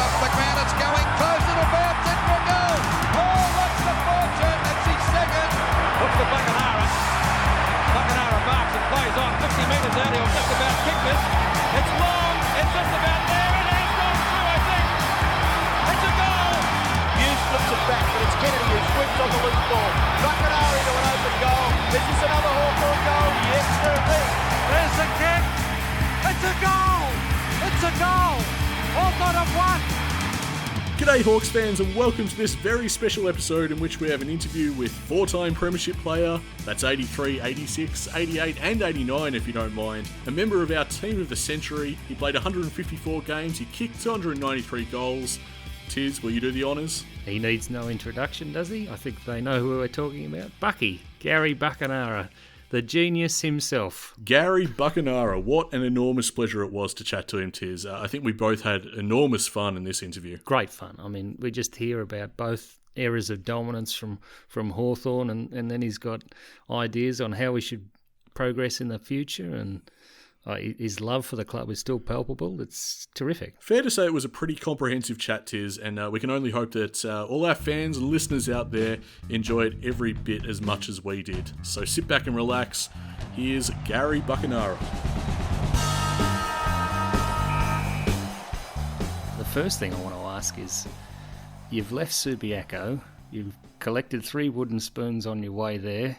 off the ground. It's going close. It'll bounce in for a goal. Oh, what's the fortune? It's his second. Looks to Buckenara. Buckenara marks and plays on 50 metres out. He'll just about kick this. It's long. It's just about there. It has gone through, I think. It's a goal. Hughes flips it back, but it's Kennedy who swims on the loose ball. Buckenara into an open goal. Is this another Hawthorn goal? Yes, certainly. There's the kick. It's a goal. It's a goal. Hawthorn have won. G'day Hawks fans and welcome to this very special episode in which we have an interview with four-time premiership player, that's 83, 86, 88 and 89 if you don't mind, a member of our team of the century. He played 154 games, he kicked 293 goals. Tizz, will you do the honours? He needs no introduction, does he? I think they know who we're talking about. Gary Buckenara, the genius himself. Gary Buckenara, what an enormous pleasure it was to chat to him, Tizz. I think we both had enormous fun in this interview. Great fun. I mean, we just hear about both eras of dominance from Hawthorn, and then he's got ideas on how we should progress in the future, and his love for the club is still palpable. It's terrific. Fair to say it was a pretty comprehensive chat, Tizz, and we can only hope that all our fans and listeners out there enjoyed every bit as much as we did. So sit back and relax. Here's Gary Buckenara. The first thing I want to ask is, you've left Subiaco, you've collected 3 wooden spoons on your way there.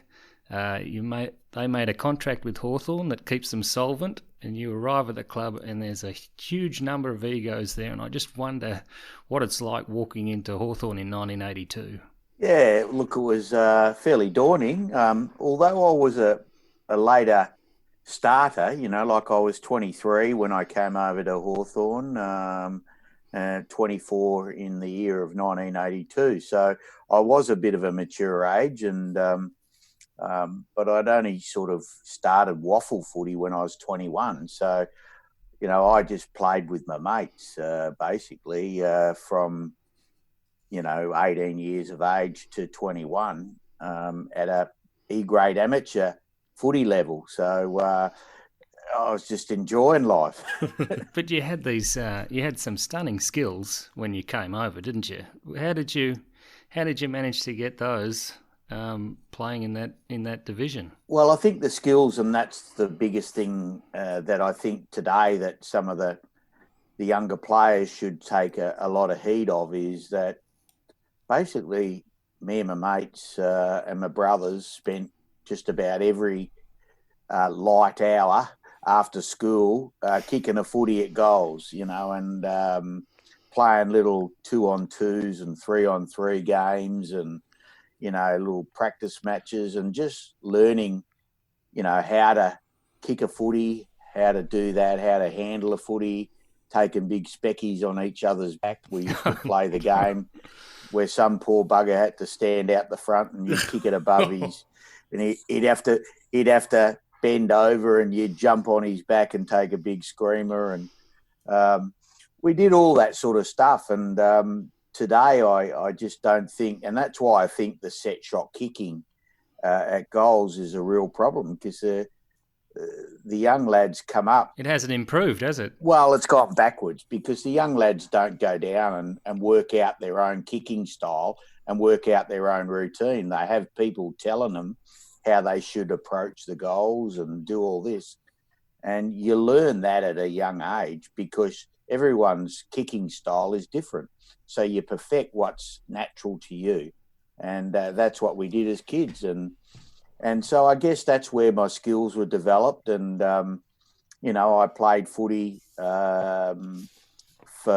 They made a contract with Hawthorn that keeps them solvent, and you arrive at the club and there's a huge number of egos there, and I just wonder what it's like walking into Hawthorn in 1982. Yeah, look, it was fairly daunting. Although I was a later starter, like I was 23 when I came over to Hawthorn, 24 in the year of 1982. So I was a bit of a mature age, and but I'd only sort of started waffle footy when I was 21. So, I just played with my mates, basically, from, 18 years of age to 21 at a E-grade amateur footy level. So I was just enjoying life. But you had you had some stunning skills when you came over, didn't you? How did you manage to get those? Playing in that division? Well, I think the skills, and that's the biggest thing that I think today that some of the younger players should take a lot of heed of, is that basically me and my mates and my brothers spent just about every light hour after school kicking a footy at goals, and playing little 2-on-2s and 3-on-3 games, and little practice matches, and just learning, how to kick a footy, how to do that, how to handle a footy, taking big speckies on each other's back. We used to play the game where some poor bugger had to stand out the front and you'd kick it above his, and he'd have to bend over and you'd jump on his back and take a big screamer. And we did all that sort of stuff. And today, I just don't think, and that's why I think the set shot kicking at goals is a real problem, because the young lads come up. It hasn't improved, has it? Well, it's gone backwards, because the young lads don't go down and work out their own kicking style and work out their own routine. They have people telling them how they should approach the goals and do all this. And you learn that at a young age, because everyone's kicking style is different. So you perfect what's natural to you. And that's what we did as kids. And so I guess that's where my skills were developed. And, I played footy for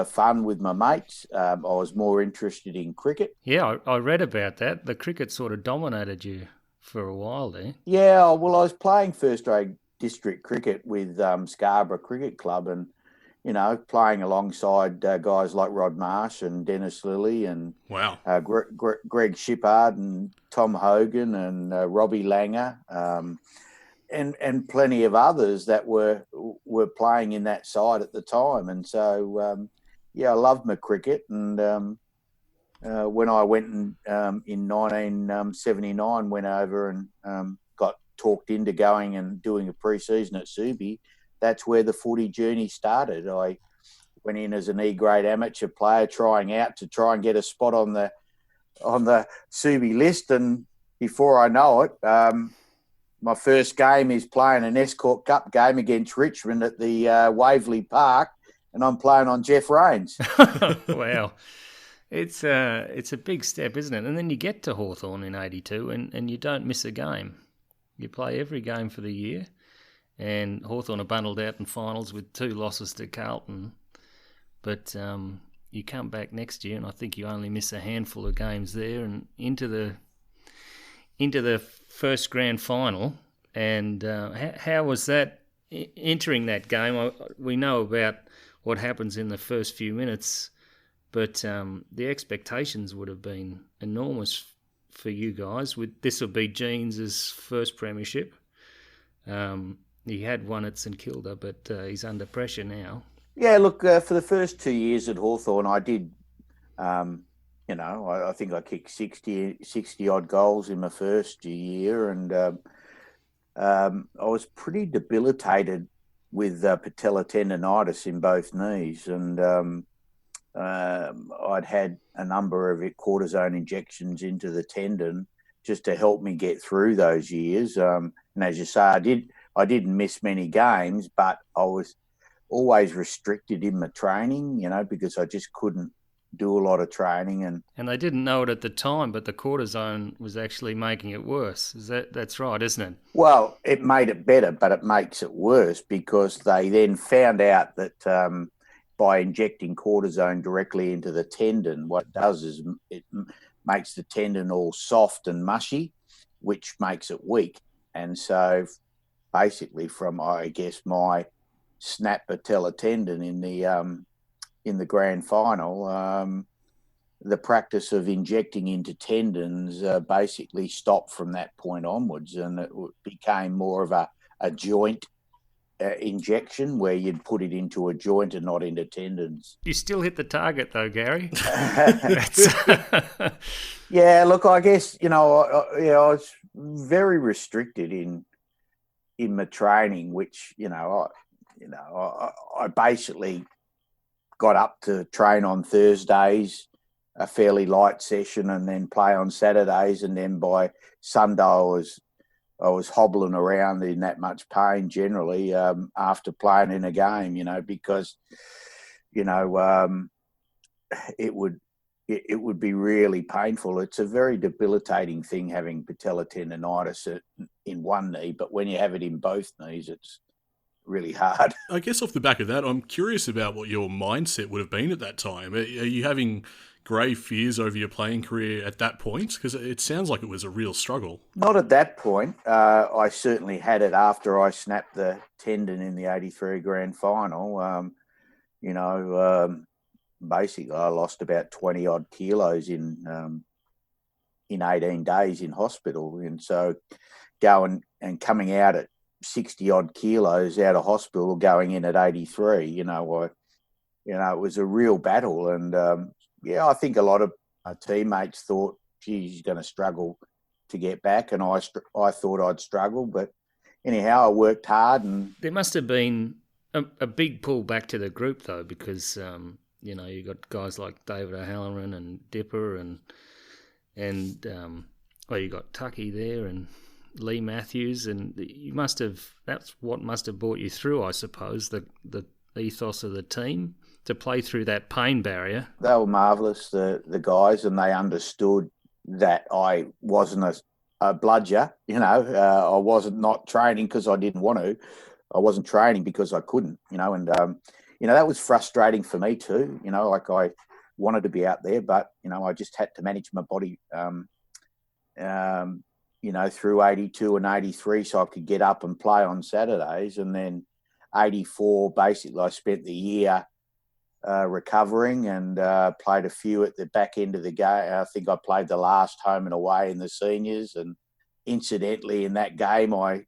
fun with my mates. I was more interested in cricket. Yeah, I read about that. The cricket sort of dominated you for a while there. Yeah, well, I was playing first-grade district cricket with Scarborough Cricket Club, and playing alongside guys like Rod Marsh and Dennis Lilly and wow, Greg Shippard and Tom Hogan and Robbie Langer, and plenty of others that were playing in that side at the time. And so, I loved my cricket. And when I went in 1979, went over and got talked into going and doing a pre-season at Subi, that's where the footy journey started. I went in as an E-grade amateur player, trying out to try and get a spot on the Subi list. And before I know it, my first game is playing an Escort Cup game against Richmond at the Waverley Park, and I'm playing on Jeff Rains. Wow. It's a big step, isn't it? And then you get to Hawthorn in 82 and you don't miss a game. You play every game for the year, and Hawthorn are bundled out in finals with 2 losses to Carlton. But you come back next year, and I think you only miss a handful of games there, and into the first grand final. And how was that entering that game? We know about what happens in the first few minutes, but the expectations would have been enormous for you guys. This will be Jeans' first premiership. He had one at St Kilda, but he's under pressure now. Yeah, look, for the first 2 years at Hawthorn, I did, I think I kicked 60 odd goals in my first year, and I was pretty debilitated with patella tendonitis in both knees, and I'd had a number of cortisone injections into the tendon just to help me get through those years. And as you say, I didn't miss many games, but I was always restricted in my training, because I just couldn't do a lot of training. And they didn't know it at the time, but the cortisone was actually making it worse. That's right, isn't it? Well, it made it better, but it makes it worse because they then found out that by injecting cortisone directly into the tendon, what it does is it makes the tendon all soft and mushy, which makes it weak. And so basically from, I guess, my snap patella tendon in the grand final, the practice of injecting into tendons basically stopped from that point onwards, and it became more of a joint injection where you'd put it into a joint and not into tendons. You still hit the target though, Gary. Yeah, look, I guess, I was very restricted in my training, which, I basically got up to train on Thursdays, a fairly light session, and then play on Saturdays. And then by Sunday, I was hobbling around in that much pain generally after playing in a game, because, it would be really painful. It's a very debilitating thing having patella tendonitis in one knee, but when you have it in both knees, it's really hard. I guess off the back of that, I'm curious about what your mindset would have been at that time. Are you having grave fears over your playing career at that point? Because it sounds like it was a real struggle. Not at that point. I certainly had it after I snapped the tendon in the 83 grand final. Basically I lost about 20 odd kilos in 18 days in hospital. And so going and coming out at 60 odd kilos out of hospital, going in at 83, it was a real battle. And I think a lot of my teammates thought, geez, he's going to struggle to get back. And I thought I'd struggle, but anyhow, I worked hard. And there must have been a big pull back to the group though, because, you got guys like David O'Halloran and Dipper and you got Tucky there and Lee Matthews, and that's what must have brought you through, I suppose, the ethos of the team to play through that pain barrier. They were marvellous, the guys, and they understood that I wasn't a bludger. I wasn't not training because I didn't want to. I wasn't training because I couldn't, and that was frustrating for me too. Like I wanted to be out there, but, I just had to manage my body, through 82 and 83 so I could get up and play on Saturdays. And then 84, basically I spent the year recovering and played a few at the back end of the game. I think I played the last home and away in the seniors. And incidentally, in that game, I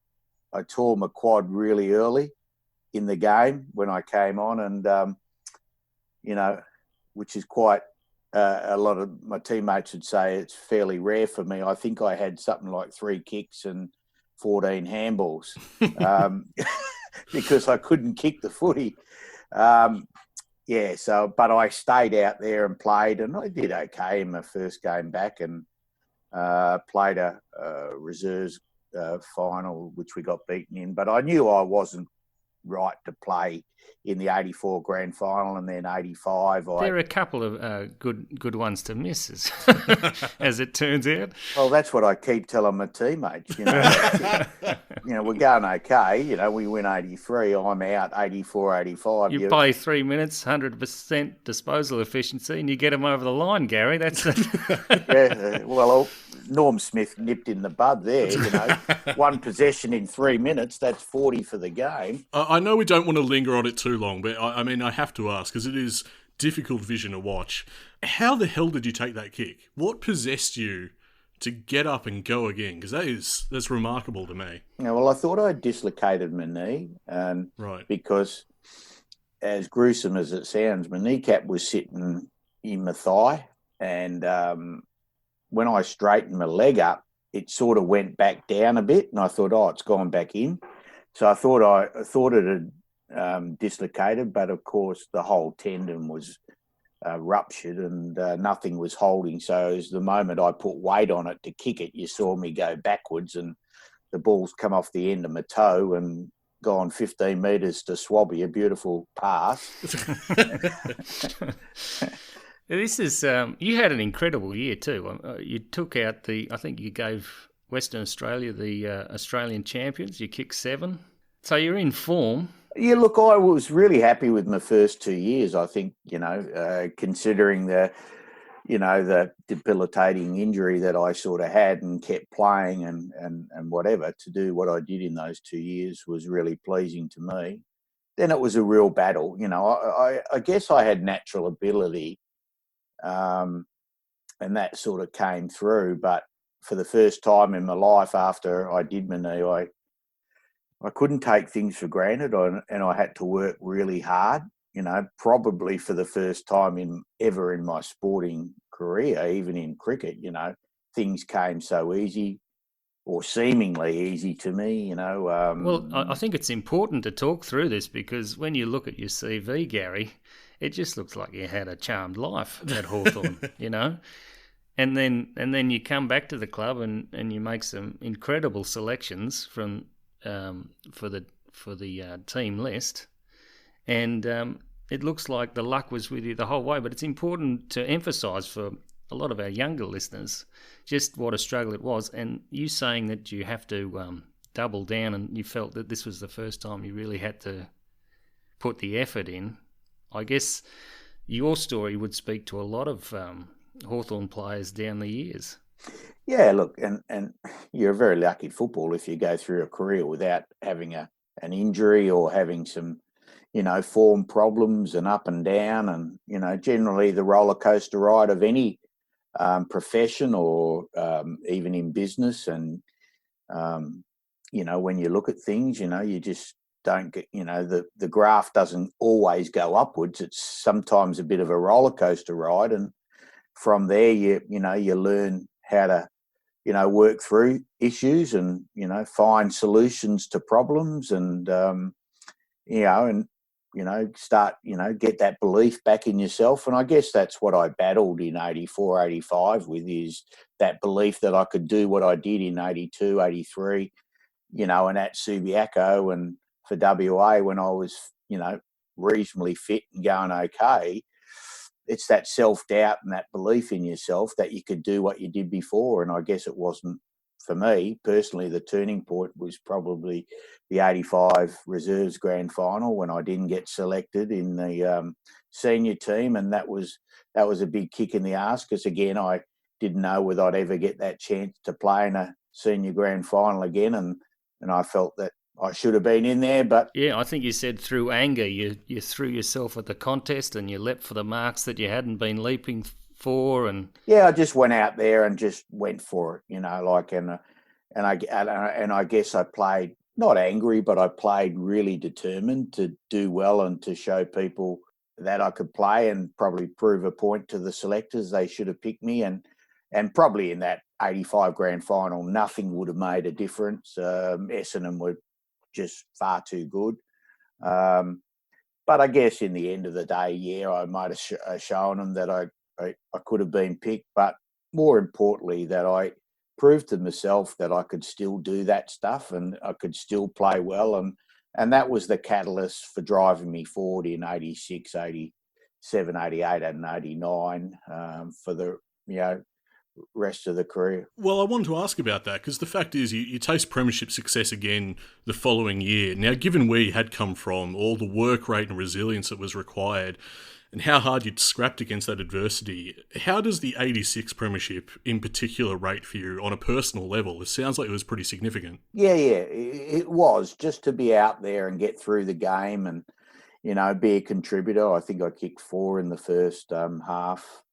tore my quad really early in the game when I came on, and, which is quite a lot of my teammates would say it's fairly rare for me. I think I had something like 3 kicks and 14 handballs because I couldn't kick the footy. Yeah, so, but I stayed out there and played, and I did okay in my first game back, and played a reserves final, which we got beaten in. But I knew I wasn't right to play in the 84 grand final, and then 85. There are a couple of good ones to miss, as it turns out. Well, that's what I keep telling my teammates. We're going okay. We win 83. I'm out 84, 85. You play 3 minutes, 100% disposal efficiency, and you get them over the line, Gary. That's yeah. Well, Norm Smith nipped in the bud there. One possession in 3 minutes. That's 40 for the game. I know we don't want to linger on it too long, but I mean, I have to ask because it is difficult vision to watch. How the hell did you take that kick? What possessed you to get up and go again? Because that's remarkable to me. Yeah, well, I thought I dislocated my knee, and right, because as gruesome as it sounds, my kneecap was sitting in my thigh, and when I straightened my leg up, it sort of went back down a bit, and I thought, it's gone back in. So I thought it had dislocated, but of course the whole tendon was ruptured, and nothing was holding. So as the moment I put weight on it to kick it, you saw me go backwards, and the ball's come off the end of my toe and gone 15 metres to Swabby, a beautiful pass. This is you had an incredible year too. You took out I think you gave Western Australia the Australian champions. You kicked 7, so you're in form. Yeah, look, I was really happy with my first 2 years. I think considering the debilitating injury that I sort of had and kept playing and whatever, to do what I did in those 2 years was really pleasing to me. Then it was a real battle. I guess I had natural ability. And that sort of came through. But for the first time in my life after I did my knee, I couldn't take things for granted, and I had to work really hard, probably for the first time ever in my sporting career, even in cricket. Things came so easy, or seemingly easy to me, Well, I think it's important to talk through this, because when you look at your CV, Gary, it just looks like you had a charmed life at Hawthorn, And then you come back to the club and you make some incredible selections from for the team list, and it looks like the luck was with you the whole way. But it's important to emphasise for a lot of our younger listeners just what a struggle it was, and you saying that you have to double down, and you felt that this was the first time you really had to put the effort in. I guess your story would speak to a lot of Hawthorn players down the years. Yeah, look, and you're a very lucky footballer if you go through a career without having an injury or having some, form problems and up and down, and, generally the roller coaster ride of any profession or even in business. And, when you look at things, you just don't get, the graph doesn't always go upwards. It's sometimes a bit of a roller coaster ride. And from there, you learn how to, work through issues and, find solutions to problems, and, start, get that belief back in yourself. And I guess that's what I battled in 84, 85 with, is that belief that I could do what I did in 82, 83, and at Subiaco and for WA when I was, reasonably fit and going okay. It's that self-doubt and that belief in yourself that you could do what you did before. And I guess it wasn't, for me personally, the turning point was probably the 85 reserves grand final when I didn't get selected in the senior team. And that was a big kick in the arse, because again, I didn't know whether I'd ever get that chance to play in a senior grand final again. And I felt that I should have been in there, but... Yeah, I think you said through anger you threw yourself at the contest and you leapt for the marks that you hadn't been leaping for, and... Yeah, I just went out there and just went for it, and I guess I played, not angry, but I played really determined to do well and to show people that I could play, and probably prove a point to the selectors. They should have picked me, and probably in that 85 grand final, nothing would have made a difference. Essendon were just far too good. But I guess in the end of the day, yeah, I might have shown them that I could have been picked, but more importantly, that I proved to myself that I could still do that stuff and I could still play well. And that was the catalyst for driving me forward in 86, 87, 88 and 89 for the, rest of the career. Well, I wanted to ask about that because the fact is you taste premiership success again the following year. Now, given where you had come from, all the work rate and resilience that was required, and how hard you'd scrapped against that adversity, how does the 86 premiership in particular rate for you on a personal level? It sounds like it was pretty significant. Yeah, it was. Just to be out there and get through the game and, be a contributor. I think I kicked 4 in the first half.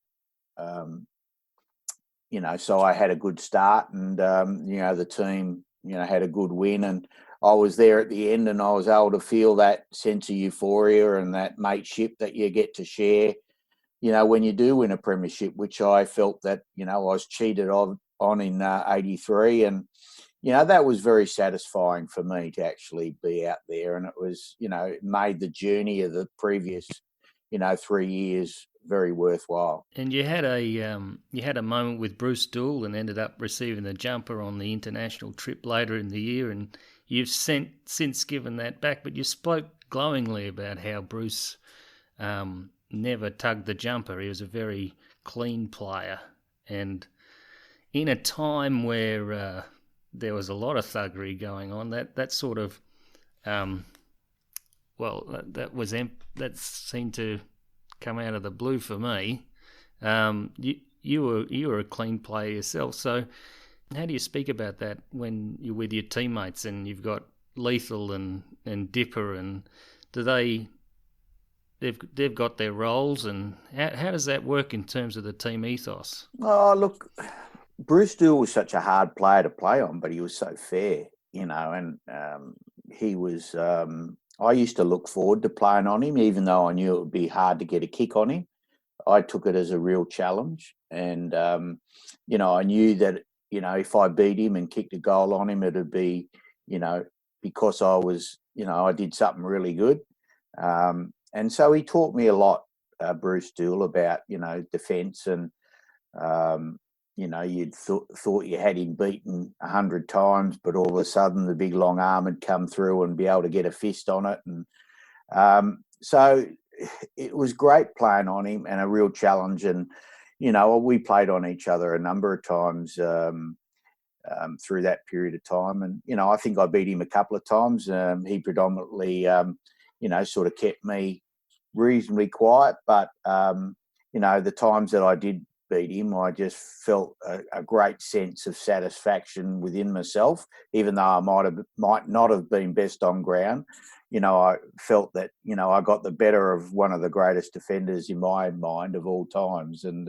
So I had a good start and, the team, had a good win and I was there at the end and I was able to feel that sense of euphoria and that mateship that you get to share, when you do win a premiership, which I felt that, I was cheated on in 83. And, that was very satisfying for me to actually be out there. And it was, it made the journey of the previous, 3 years very worthwhile. And you had a moment with Bruce Doull and ended up receiving the jumper on the international trip later in the year, and you've since given that back. But you spoke glowingly about how Bruce never tugged the jumper. He was a very clean player, and in a time where there was a lot of thuggery going on, that sort of that seemed to come out of the blue for me. You were a clean player yourself. So how do you speak about that when you're with your teammates and you've got Lethal and Dipper, and they've got their roles, and how does that work in terms of the team ethos? Oh, look, Bruce Doull was such a hard player to play on, but he was so fair, and he was. I used to look forward to playing on him, even though I knew it would be hard to get a kick on him. I took it as a real challenge. And, I knew that, if I beat him and kicked a goal on him, it would be, because I was, I did something really good. And so he taught me a lot, Bruce Doull, about, defence and, you'd thought you had him beaten 100 times, but all of a sudden the big long arm had come through and be able to get a fist on it. And so it was great playing on him and a real challenge. And, we played on each other a number of times through that period of time. And, I think I beat him a couple of times. He predominantly, sort of kept me reasonably quiet. But, the times that I did beat him, I just felt a great sense of satisfaction within myself, even though I might not have been best on ground. I felt that, I got the better of one of the greatest defenders in my mind of all times. And,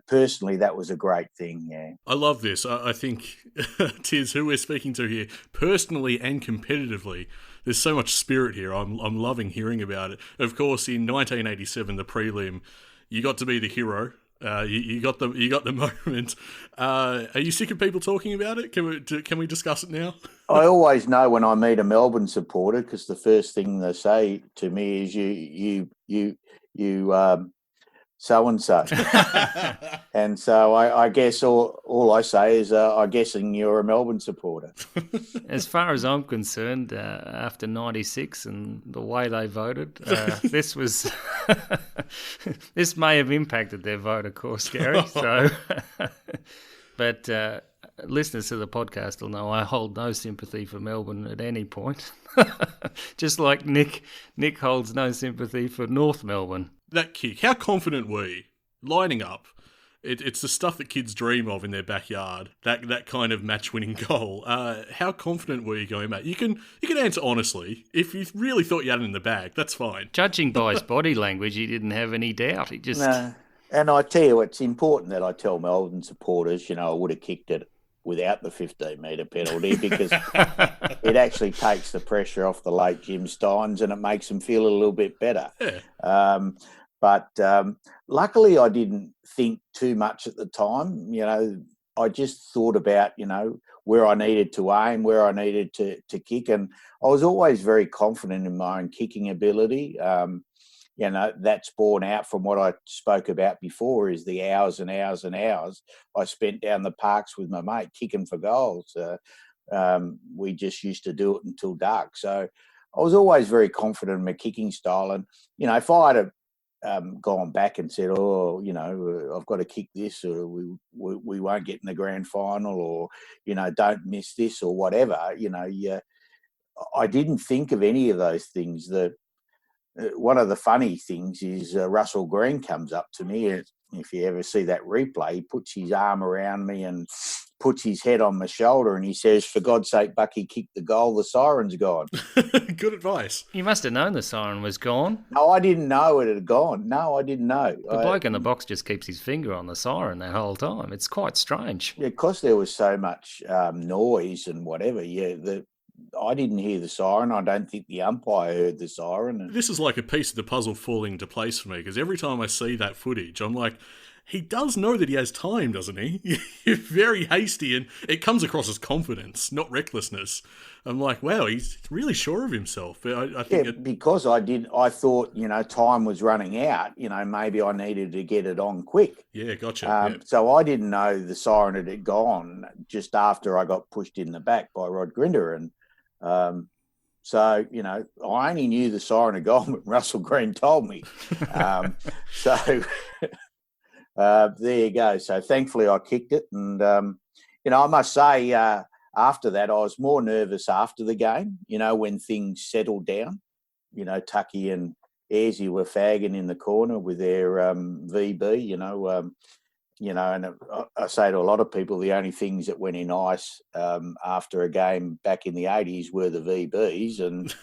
personally, that was a great thing, yeah. I love this. I think, Tizz, who we're speaking to here, personally and competitively, there's so much spirit here. I'm loving hearing about it. Of course, in 1987, the prelim, you got to be the hero. You got the moment. Are you sick of people talking about it? Can we discuss it now? I always know when I meet a Melbourne supporter, because the first thing they say to me is you so and so, and so I guess all I say is I'm guessing you're a Melbourne supporter. As far as I'm concerned, after 96 and the way they voted, this was this may have impacted their vote, of course, Gary. So, but listeners to the podcast will know I hold no sympathy for Melbourne at any point. Just like Nick holds no sympathy for North Melbourne. That kick, how confident were you? Lining up, it's the stuff that kids dream of in their backyard, that kind of match-winning goal. How confident were you going back? You can answer honestly. If you really thought you had it in the bag, that's fine. Judging by his body language, he didn't have any doubt. He just... No. And I tell you, it's important that I tell Melbourne supporters, I would have kicked it without the 15-metre penalty, because it actually takes the pressure off the late Jim Steins and it makes them feel a little bit better. Yeah. But luckily I didn't think too much at the time. I just thought about, where I needed to aim, where I needed to kick. And I was always very confident in my own kicking ability. That's borne out from what I spoke about before, is the hours and hours and hours I spent down the parks with my mate kicking for goals. We just used to do it until dark. So I was always very confident in my kicking style. And, if I had gone back and said, I've got to kick this, or we won't get in the grand final, or, don't miss this or whatever, I didn't think of any of those things. One of the funny things is Russell Green comes up to me. If you ever see that replay, he puts his arm around me and puts his head on my shoulder, and he says, "For God's sake, Bucky, kick the goal. The siren's gone." Good advice. You must have known the siren was gone. No, I didn't know it had gone. No, I didn't know. The bloke in the box just keeps his finger on the siren the whole time. It's quite strange. Yeah, because there was so much noise and whatever. Yeah, I didn't hear the siren. I don't think the umpire heard the siren. This is like a piece of the puzzle falling into place for me, because every time I see that footage, I'm like, he does know that he has time, doesn't he? You're very hasty, and it comes across as confidence, not recklessness. I'm like, wow, he's really sure of himself. I think because I thought, time was running out. Maybe I needed to get it on quick. Yeah, gotcha. So I didn't know the siren had gone just after I got pushed in the back by Rod Grinder. And so, I only knew the siren had gone when Russell Green told me. There you go. So thankfully I kicked it. And, I must say, after that, I was more nervous after the game, when things settled down. Tucky and Airsy were fagging in the corner with their VB, and I say to a lot of people, the only things that went in ice after a game back in the 80s were the VBs, and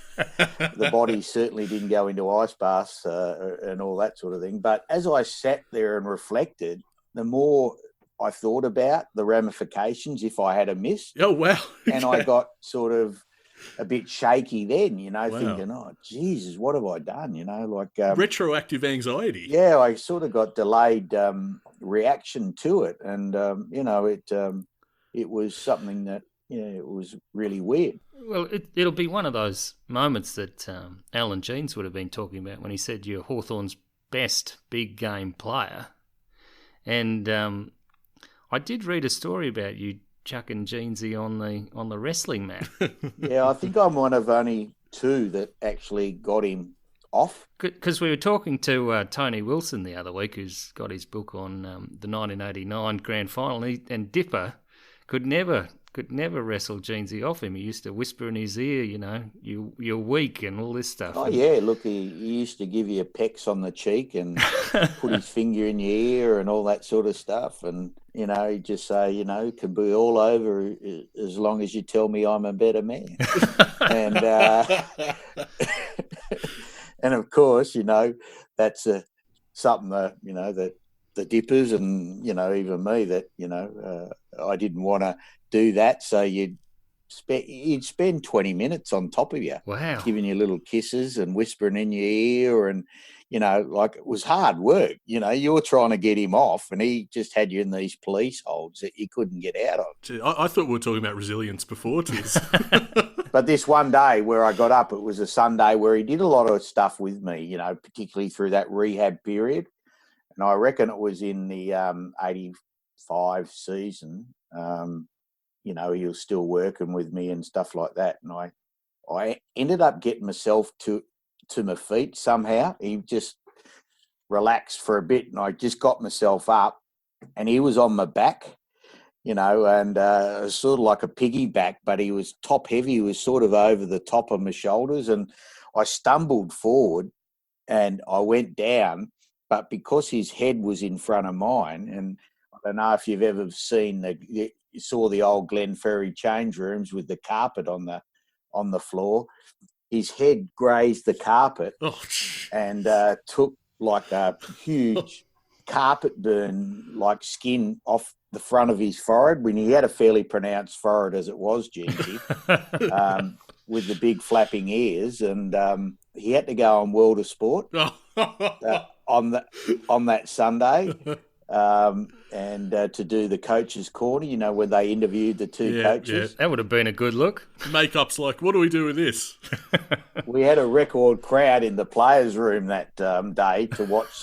the bodies certainly didn't go into ice baths and all that sort of thing. But as I sat there and reflected, the more I thought about the ramifications if I had a miss. Oh, wow. Okay. And I got sort of a bit shaky then, wow. Thinking, oh, Jesus, what have I done? Retroactive anxiety. Yeah, I sort of got delayed reaction to it. And, it was something that, it was really weird. Well, it'll be one of those moments that Alan Jeans would have been talking about when he said you're Hawthorn's best big game player. And I did read a story about you chucking Jeansy on the wrestling mat. Yeah, I think I'm one of only two that actually got him off. Because we were talking to Tony Wilson the other week, who's got his book on the 1989 grand final, and Dipper could never wrestle Jeansy off him. He used to whisper in his ear, you're weak and all this stuff. Oh, yeah, look, he used to give you pecks on the cheek and put his finger in your ear and all that sort of stuff. And, he'd just say, it can be all over as long as you tell me I'm a better man. And, and of course, that's something that, that the Dippers and, even me that, I didn't want to do that. So you'd spend 20 minutes on top of you. Wow. Giving you little kisses and whispering in your ear. And, it was hard work. You were trying to get him off and he just had you in these police holds that you couldn't get out of. Gee, I thought we were talking about resilience before, Tizz. But this one day where I got up, it was a Sunday where he did a lot of stuff with me, particularly through that rehab period. And I reckon it was in the 85 season. He was still working with me and stuff like that. And I ended up getting myself to my feet somehow. He just relaxed for a bit and I just got myself up and he was on my back, and sort of like a piggyback, but he was top heavy. He was sort of over the top of my shoulders and I stumbled forward and I went down, but because his head was in front of mine, and I don't know if you've ever seen you saw the old Glen Ferry change rooms with the carpet on the floor. His head grazed the carpet and took like a huge carpet burn, like skin off the front of his forehead, when he had a fairly pronounced forehead as it was, Jeansy, with the big flapping ears. And he had to go on World of Sport on that Sunday. and to do the coach's corner, you know, when they interviewed the two coaches. That would have been a good look. Makeup's like, what do we do with this? We had a record crowd in the players' room that day to watch,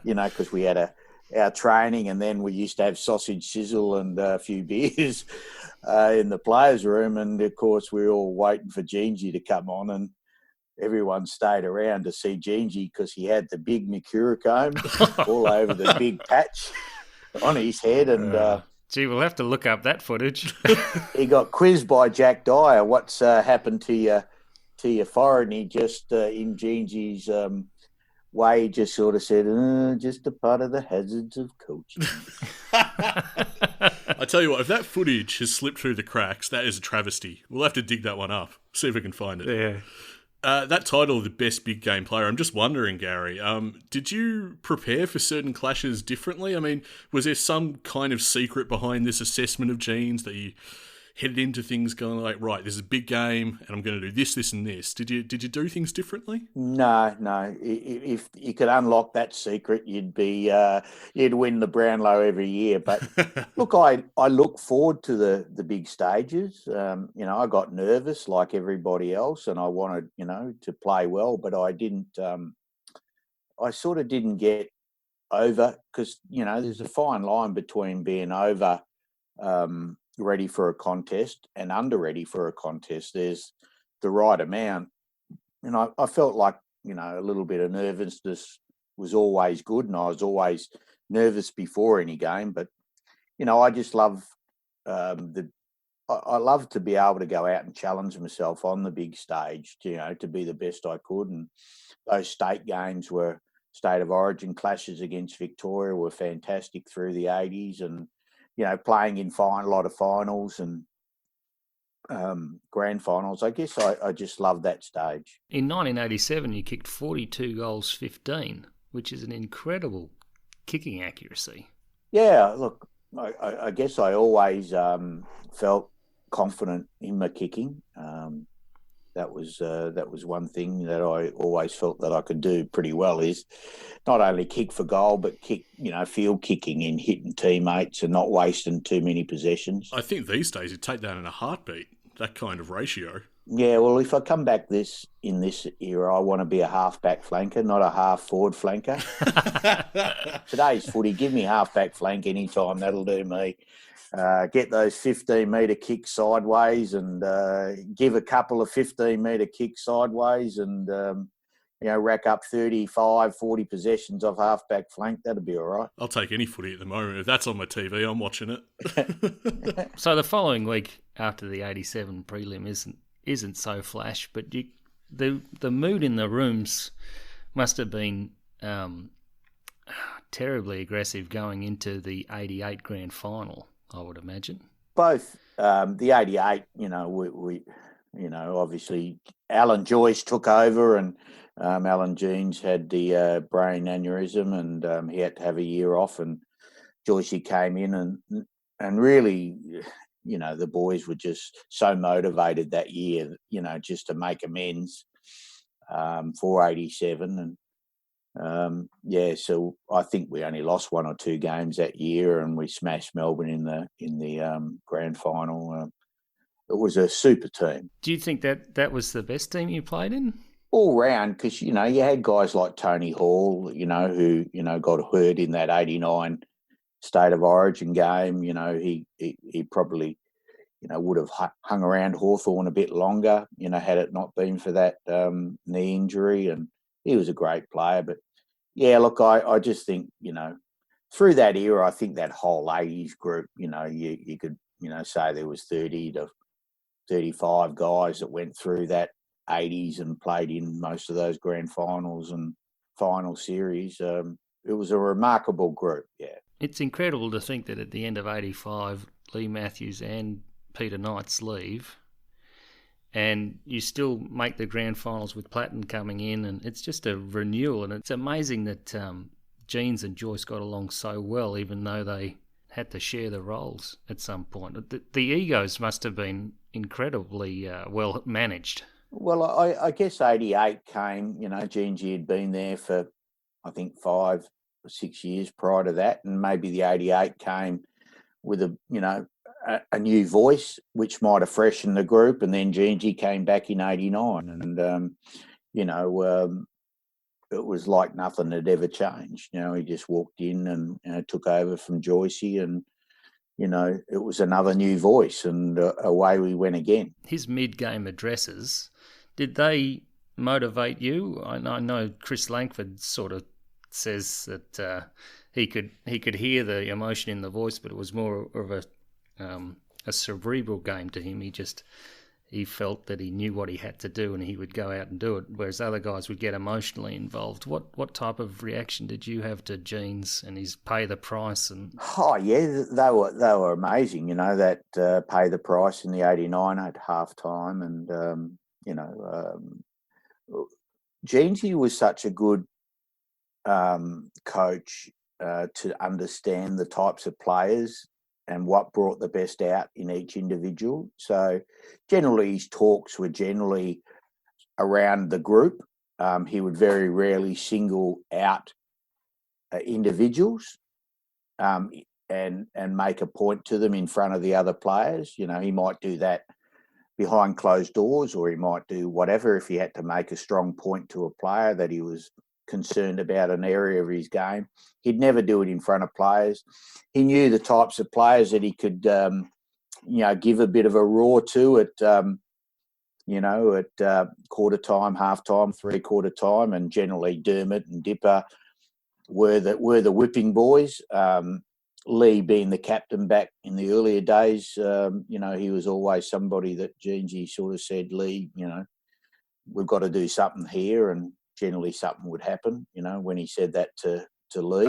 you know, because we had our training, and then we used to have sausage sizzle and a few beers in the players' room. And, of course, we were all waiting for Gingy to come on, and everyone stayed around to see Gingy because he had the big Mikura comb all over the big patch on his head. And gee, we'll have to look up that footage. he got quizzed by Jack Dyer. What's happened to your forehead? And he just, in Gingy's way, just sort of said, just a part of the hazards of coaching. I tell you what, if that footage has slipped through the cracks, that is a travesty. We'll have to dig that one up, see if we can find it. Yeah. That title of the best big game player, I'm just wondering, Gary, did you prepare for certain clashes differently? I mean, was there some kind of secret behind this assessment of genes that you headed into things going like, right, this is a big game and I'm going to do this, this and this? Did you do things differently? No. If you could unlock that secret, you'd win the Brownlow every year. But look, I look forward to the big stages. You know, I got nervous like everybody else, and I wanted, you know, to play well, but I didn't. I sort of didn't get over, because, you know, there's a fine line between being over ready for a contest and under ready for a contest. There's the right amount. And I felt like, you know, a little bit of nervousness was always good, and I was always nervous before any game. But, you know, I just love I love to be able to go out and challenge myself on the big stage, you know, to be the best I could. And those state games were state of origin clashes against Victoria were fantastic through the 80s, and, you know, playing in a lot of finals and grand finals. I guess I just love that stage. In 1987, you kicked 42 goals, 15, which is an incredible kicking accuracy. Yeah, look, I guess I always felt confident in my kicking. That was one thing that I always felt that I could do pretty well, is not only kick for goal, but kick, you know, field kicking in hitting teammates and not wasting too many possessions. I think these days you'd take that in a heartbeat, that kind of ratio. Yeah, well, if I come back in this era, I want to be a half-back flanker, not a half-forward flanker. Today's footy, give me half-back flank anytime, that'll do me. Get those 15-metre kicks sideways, and give a couple of 15-metre kicks sideways, and, you know, rack up 35, 40 possessions off half-back flank. That'd be all right. I'll take any footy at the moment. If that's on my TV, I'm watching it. So the following week after the 87 prelim isn't so flash, but the mood in the rooms must have been terribly aggressive going into the 88 grand final, I would imagine. Both. The 88, you know, we you know, obviously Alan Joyce took over, and Alan Jeans had the brain aneurysm, and he had to have a year off, and Joycey came in, and really, you know, the boys were just so motivated that year, you know, just to make amends for 87. And so I think we only lost one or two games that year, and we smashed Melbourne in the grand final. It was a super team. Do you think that was the best team you played in? All round, because, you know, you had guys like Tony Hall, you know, who, you know, got hurt in that 89 State of Origin game. You know, he probably, you know, would have hung around Hawthorn a bit longer, you know, had it not been for that knee injury. And he was a great player. But, yeah, look, I just think, you know, through that era, I think that whole 80s group, you know, you could, you know, say there was 30 to 35 guys that went through that 80s and played in most of those grand finals and final series. It was a remarkable group, yeah. It's incredible to think that at the end of 85, Lee Matthews and Peter Knights leave, and you still make the grand finals with Platten coming in, and it's just a renewal. And it's amazing that Jeans and Joyce got along so well, even though they had to share the roles at some point. The egos must have been incredibly well managed. Well, I guess 88 came, you know, Gingy had been there for, I think, 5 6 years prior to that, and maybe the 88 came with a new voice, which might have freshened the group, and then Jeanty came back in 89, and it was like nothing had ever changed. He just walked in and took over from Joycey, and it was another new voice, and away we went again. His mid-game addresses, did they motivate you? I know Chris Langford sort of says that he could hear the emotion in the voice, but it was more of a cerebral game to him. He felt that he knew what he had to do and he would go out and do it, whereas other guys would get emotionally involved. What type of reaction did you have to Jeans and his pay the price? And oh yeah, they were amazing. That pay the price in the 89 at half time, and Jeansy was such a good coach to understand the types of players and what brought the best out in each individual. So generally his talks were generally around the group. He would very rarely single out individuals and make a point to them in front of the other players. He might do that behind closed doors, or he might do whatever if he had to make a strong point to a player that he was concerned about an area of his game. He'd never do it in front of players. He knew the types of players that he could, give a bit of a roar to at quarter time, half time, 3/4 time, and generally Dermot and Dipper were the whipping boys. Lee being the captain back in the earlier days, he was always somebody that Jeansy sort of said, Lee, we've got to do something here, and generally something would happen, when he said that to Lee.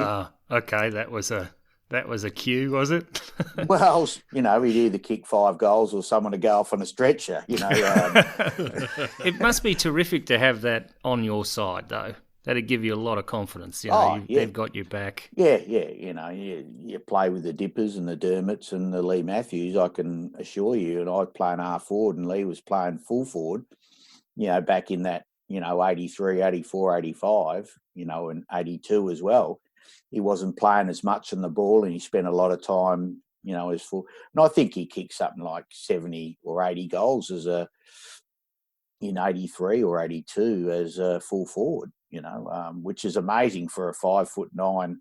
Okay, that was a cue, was it? Well, he'd either kick 5 goals or someone to go off on a stretcher, It must be terrific to have that on your side, though. That'd give you a lot of confidence. They've got your back. Yeah. You play with the Dippers and the Dermots and the Lee Matthews, I can assure you. And I was playing half forward and Lee was playing full forward, back in that, 83, 84, 85, and 82 as well. He wasn't playing as much on the ball and he spent a lot of time, as full. And I think he kicked something like 70 or 80 goals in 83 or 82 as a full forward. Which is amazing for a 5'9",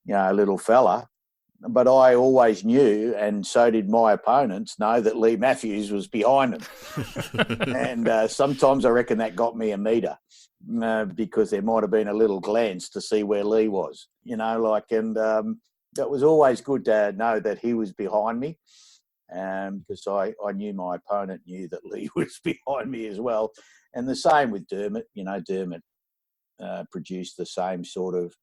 little fella. But I always knew, and so did my opponents, know that Lee Matthews was behind him. And sometimes I reckon that got me a metre because there might have been a little glance to see where Lee was, and that was always good to know that he was behind me. Because I knew my opponent knew that Lee was behind me as well. And the same with Dermot. Dermot produced the same sort of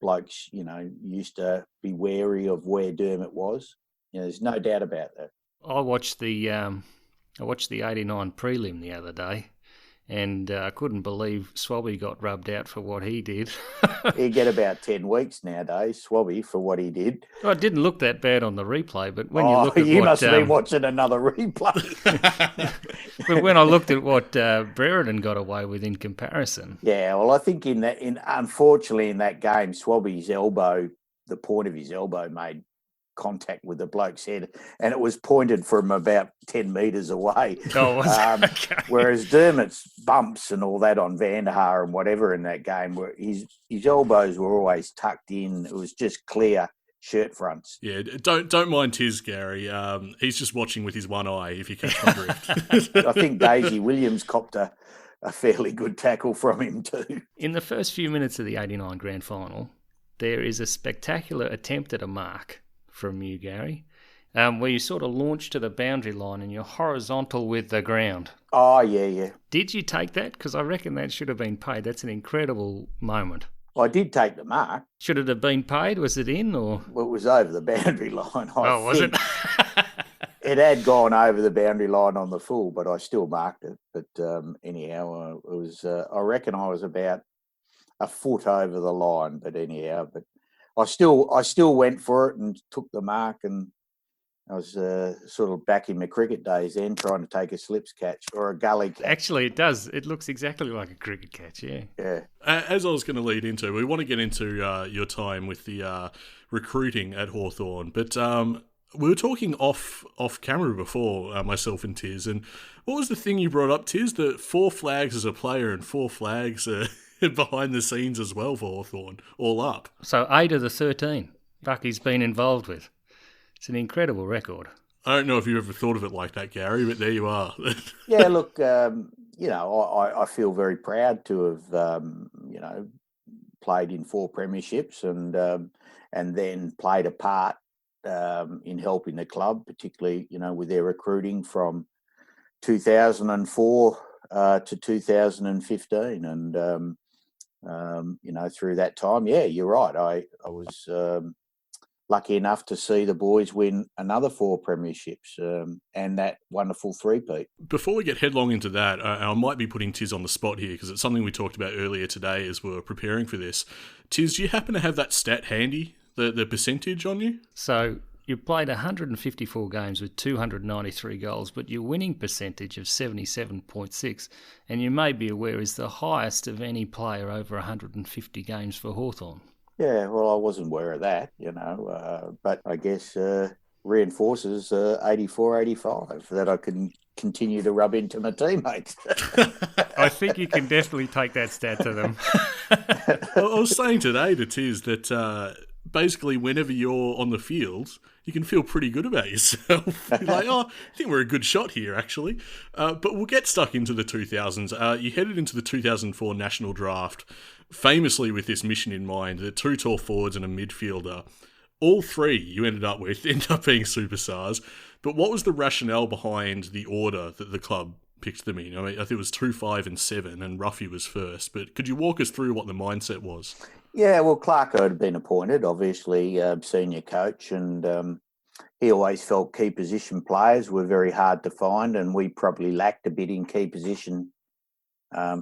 blokes, used to be wary of where Dermot was. There's no doubt about that. I watched the 89 prelim the other day, and I couldn't believe Swabby got rubbed out for what he did. He'd get about 10 weeks nowadays, Swabby, for what he did. Well, it didn't look that bad on the replay, but when you look at you must have been watching another replay. But when I looked at what Brereton got away with in comparison. Yeah, well, I think unfortunately in that game, Swabby's elbow, the point of his elbow made contact with the bloke's head, and it was pointed from about 10 metres away. Oh, was okay. Whereas Dermot's bumps and all that on Van der Haar and whatever in that game, were his elbows were always tucked in. It was just clear shirt fronts. Yeah, don't mind Tizz, Gary. He's just watching with his one eye, if you catch my drift. I think Daisy Williams copped a fairly good tackle from him too. In the first few minutes of the 89 grand final, there is a spectacular attempt at a mark from you, Gary, where you sort of launch to the boundary line and you're horizontal with the ground. Oh, yeah. Did you take that? Because I reckon that should have been paid. That's an incredible moment. I did take the mark. Should it have been paid? Was it in or? Well, it was over the boundary line, I was it? It had gone over the boundary line on the full, but I still marked it. But anyhow, it was. I reckon I was about a foot over the line. But anyhow, I still went for it and took the mark, and I was sort of back in my cricket days then, trying to take a slips catch or a gully catch. Actually, it does. It looks exactly like a cricket catch, yeah. Yeah. As I was going to lead into, we want to get into your time with the recruiting at Hawthorn, but we were talking off camera before, myself and Tizz, and what was the thing you brought up, Tizz? The 4 flags as a player and 4 flags behind the scenes as well for Hawthorn, all up. So 8 of the 13 Bucky's been involved with. It's an incredible record. I don't know if you ever thought of it like that, Gary, but there you are. Yeah, look, I feel very proud to have, played in 4 premierships and then played a part in helping the club, particularly, with their recruiting from 2004 to 2015. And, through that time, yeah, you're right. I was lucky enough to see the boys win another 4 premierships and that wonderful 3-peat. Before we get headlong into that, I might be putting Tizz on the spot here because it's something we talked about earlier today as we were preparing for this. Tizz, do you happen to have that stat handy, the percentage on you? So you played 154 games with 293 goals, but your winning percentage of 77.6, and you may be aware, is the highest of any player over 150 games for Hawthorn. Yeah, well, I wasn't aware of that, but I guess reinforces 84, 85 that I can continue to rub into my teammates. I think you can definitely take that stat to them. I was saying today to Tizz that basically whenever you're on the field, you can feel pretty good about yourself. You're like, I think we're a good shot here, actually. But we'll get stuck into the 2000s. You headed into the 2004 national draft, famously with this mission in mind, the 2 tall forwards and a midfielder. All 3 you ended up being superstars. But what was the rationale behind the order that the club picked them in? I mean, I think it was 2, 5 and 7, and Ruffy was first. But could you walk us through what the mindset was? Yeah, well, Clarko had been appointed, obviously, senior coach, and he always felt key position players were very hard to find, and we probably lacked a bit in key position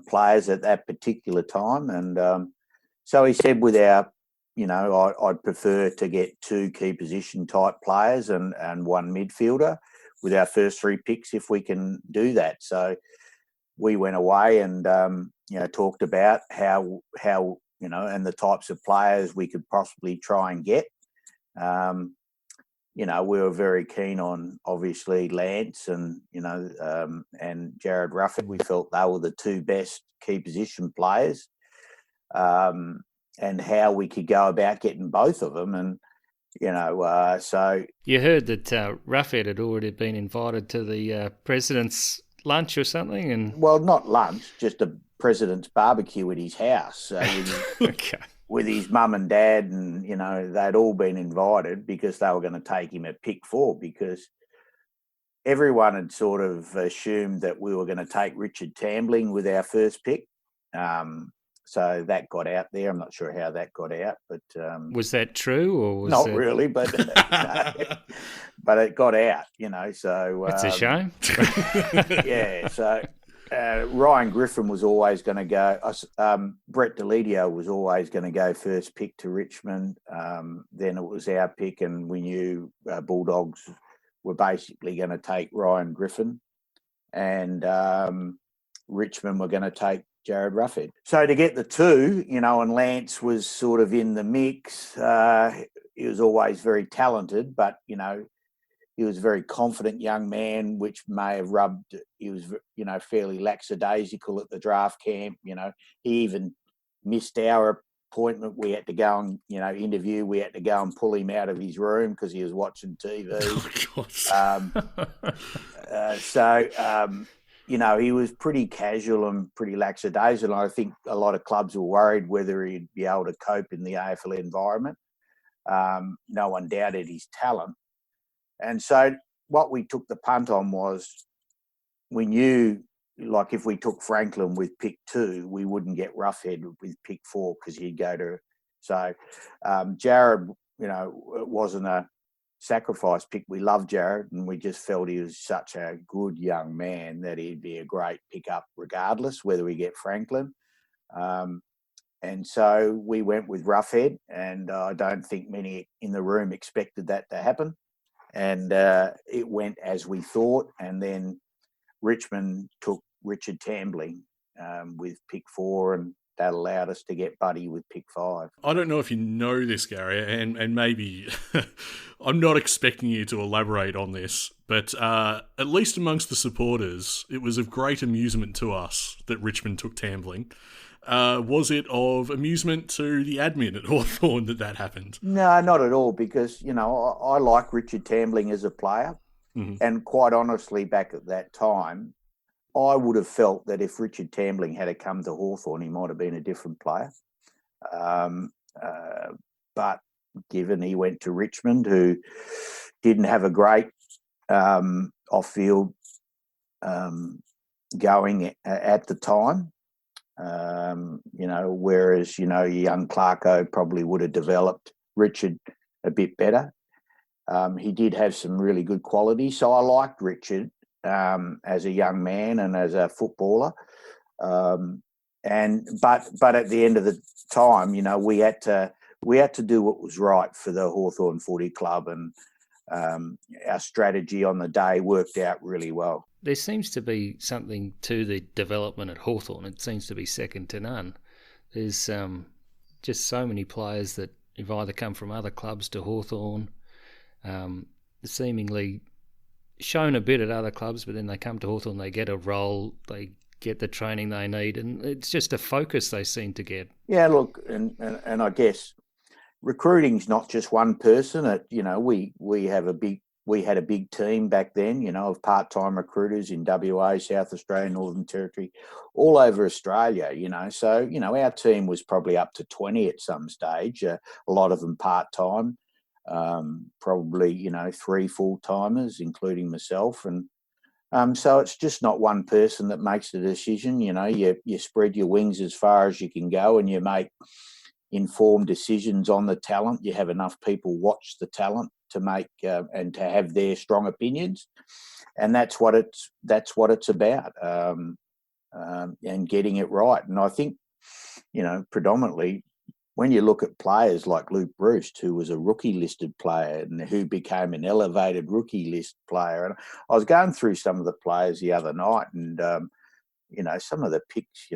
players at that particular time. And so he said with our, I'd prefer to get 2 key position type players and 1 midfielder with our first 3 picks if we can do that. So we went away and, talked about how and the types of players we could possibly try and get. We were very keen on, obviously, Lance and Jared Rufford. We felt they were the 2 best key position players, and how we could go about getting both of them. And, so... You heard that Rufford had already been invited to the president's lunch or something? And well, not lunch, just a president's barbecue at his house. okay. With his mum and dad, and they'd all been invited because they were going to take him at pick 4, because everyone had sort of assumed that we were going to take Richard Tambling with our first pick. So that got out there. I'm not sure how that got out, but was that true, or was not really? But but it got out. So it's a shame. Yeah. So. Ryan Griffin was always going to go. Brett Delidio was always going to go first pick to Richmond. Then it was our pick, and we knew Bulldogs were basically going to take Ryan Griffin, and Richmond were going to take Jared Rufford. So to get the 2, and Lance was sort of in the mix. He was always very talented, but he was a very confident young man, which may have rubbed. He was, fairly lackadaisical at the draft camp. He even missed our appointment. We had to go and, interview. We had to go and pull him out of his room because he was watching TV. He was pretty casual and pretty lackadaisical. I think a lot of clubs were worried whether he'd be able to cope in the AFL environment. No one doubted his talent. And so what we took the punt on was, we knew, like, if we took Franklin with pick 2, we wouldn't get Roughhead with pick 4 because he'd go to... So Jared, it wasn't a sacrifice pick. We loved Jared, and we just felt he was such a good young man that he'd be a great pickup regardless whether we get Franklin. And so we went with Roughhead, and I don't think many in the room expected that to happen. and it went as we thought. And then Richmond took Richard Tambling with pick 4, and that allowed us to get Buddy with pick 5. I don't know if you know this, Gary, and maybe I'm not expecting you to elaborate on this, but at least amongst the supporters, it was of great amusement to us that Richmond took Tambling. Was it of amusement to the admin at Hawthorn that happened? No, not at all, because, I like Richard Tambling as a player. Mm-hmm. And quite honestly, back at that time, I would have felt that if Richard Tambling had come to Hawthorn, he might have been a different player. But given he went to Richmond, who didn't have a great off-field going at the time, whereas, young Clarko probably would have developed Richard a bit better. He did have some really good qualities. So I liked Richard as a young man and as a footballer. But at the end of the time, we had to do what was right for the Hawthorn Footy Club, and our strategy on the day worked out really well. There seems to be something to the development at Hawthorn. It seems to be second to none. There's just so many players that have either come from other clubs to Hawthorn, seemingly shown a bit at other clubs, but then they come to Hawthorn, they get a role, they get the training they need, and it's just a focus they seem to get. Yeah, look, and I guess recruiting's not just one person. We had a big team back then, of part-time recruiters in WA, South Australia, Northern Territory, all over Australia, So, our team was probably up to 20 at some stage, a lot of them part-time, probably, 3 full-timers, including myself. And so it's just not one person that makes the decision. You spread your wings as far as you can go, and you make informed decisions on the talent. You have enough people watch the talent to make and to have their strong opinions, and that's what it's about, and getting it right. And I think, predominantly when you look at players like Luke Bruce, who was a rookie listed player and who became an elevated rookie list player, and I was going through some of the players the other night, and some of the picks,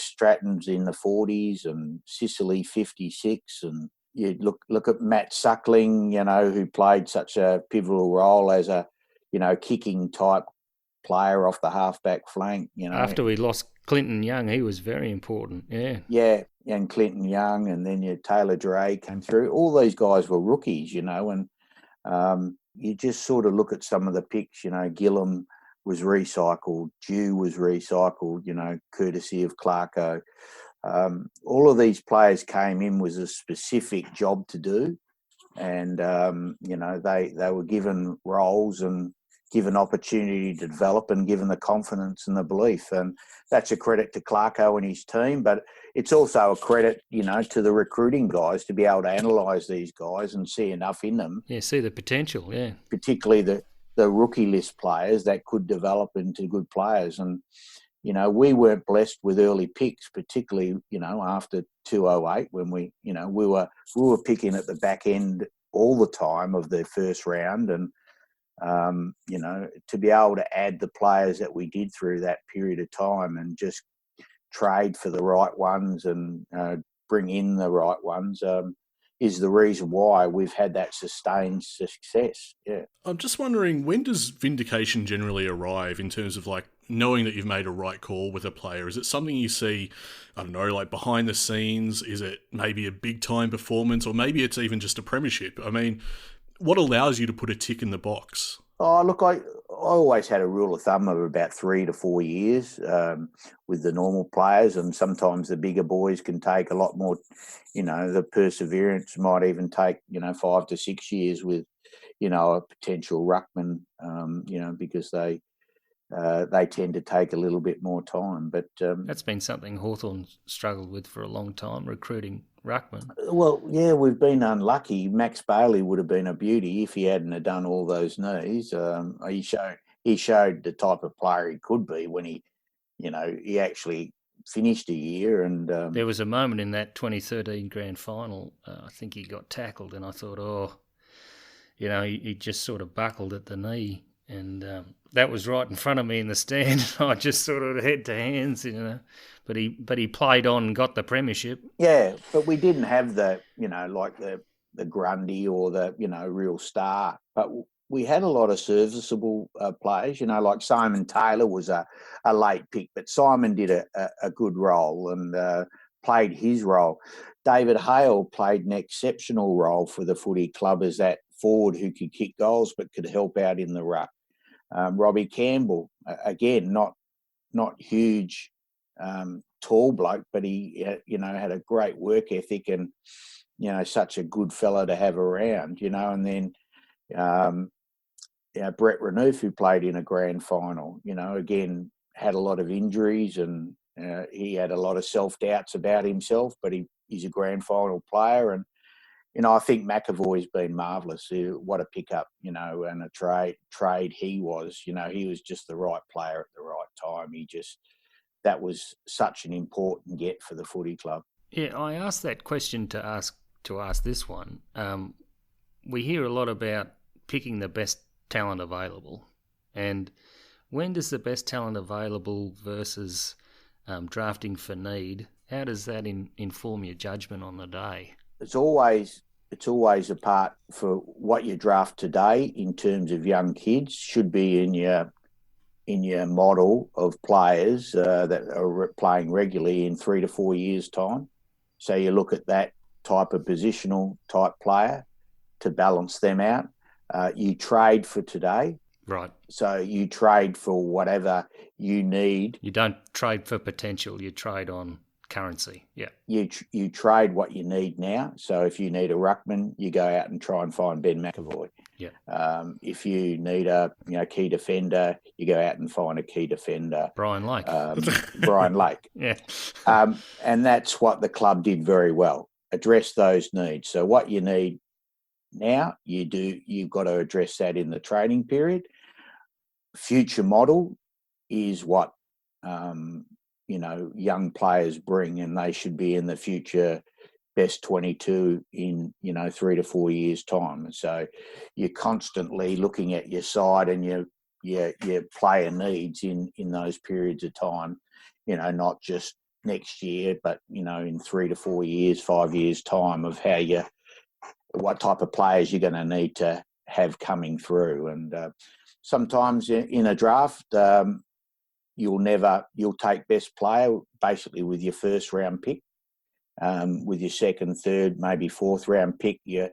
Stratton's in the 40s and Sicily 56, and you look at Matt Suckling, who played such a pivotal role as a, kicking type player off the halfback flank. After we lost Clinton Young, he was very important. Yeah, and Clinton Young, and then Taylor Dre came through. All these guys were rookies, and you just sort of look at some of the picks. Gillum was recycled, Dew was recycled, courtesy of Clarko. All of these players came in with a specific job to do, and they were given roles and given opportunity to develop and given the confidence and the belief. And that's a credit to Clarko and his team, but it's also a credit, to the recruiting guys to be able to analyse these guys and see enough in them. Yeah, see the potential, yeah. Particularly the rookie list players that could develop into good players. And, we weren't blessed with early picks, particularly, after 2008 when we were picking at the back end all the time of the first round. And, to be able to add the players that we did through that period of time and just trade for the right ones and bring in the right ones is the reason why we've had that sustained success. Yeah. I'm just wondering, when does vindication generally arrive in terms of knowing that you've made a right call with a player? Is it something you see, I don't know, behind the scenes? Is it maybe a big time performance, or maybe it's even just a premiership? I mean, what allows you to put a tick in the box? Oh, look, I always had a rule of thumb of about 3 to 4 years with the normal players, and sometimes the bigger boys can take a lot more. The perseverance might even take 5 to 6 years with a potential ruckman, because they tend to take a little bit more time. But that's been something Hawthorn's struggled with for a long time, recruiting ruckman. Well, yeah, we've been unlucky. Max Bailey would have been a beauty if he hadn't have done all those knees. He showed the type of player he could be when he actually finished a year. And there was a moment in that 2013 grand final, I think he got tackled, and I thought, he just sort of buckled at the knee, and that was right in front of me in the stand. I just sort of head to hands, But he played on and got the premiership. Yeah, but we didn't have the, like the Grundy or the, real star. But we had a lot of serviceable players, like Simon Taylor was a late pick, but Simon did a good role and played his role. David Hale played an exceptional role for the footy club as that forward who could kick goals but could help out in the ruck. Robbie Campbell, again, not huge, tall bloke, but he, had a great work ethic and, such a good fella to have around, and then, Brett Renouf, who played in a grand final, again, had a lot of injuries and he had a lot of self-doubts about himself, but he's a grand final player. And, I think McAvoy's been marvellous. What a pickup, and a trade he was. He was just the right player at the right time. That was such an important get for the footy club. Yeah, I asked that question to ask this one. We hear a lot about picking the best talent available, and when does the best talent available versus drafting for need? How does that inform your judgment on the day? It's always a part for what you draft today in terms of young kids should be in your model of players that are playing regularly in 3 to 4 years' time. So you look at that type of positional type player to balance them out. You trade for today. Right. So you trade for whatever you need. You don't trade for potential. You trade on currency. Yeah. You trade what you need now. So if you need a ruckman, you go out and try and find Ben McAvoy. Yeah. If you need a key defender, you go out and find a key defender. Brian Lake. Brian Lake. Yeah. And that's what the club did very well. Address those needs. So what you need now, you've got to address that in the training period. Future model is what young players bring, and they should be in the future best 22 in 3 to 4 years' time. So you're constantly looking at your side and your player needs in those periods of time. Not just next year, but in 3 to 4 years, 5 years' time of what type of players you're going to need to have coming through. And sometimes in a draft, you'll take best player basically with your first round pick. With your second, third, maybe fourth round pick, you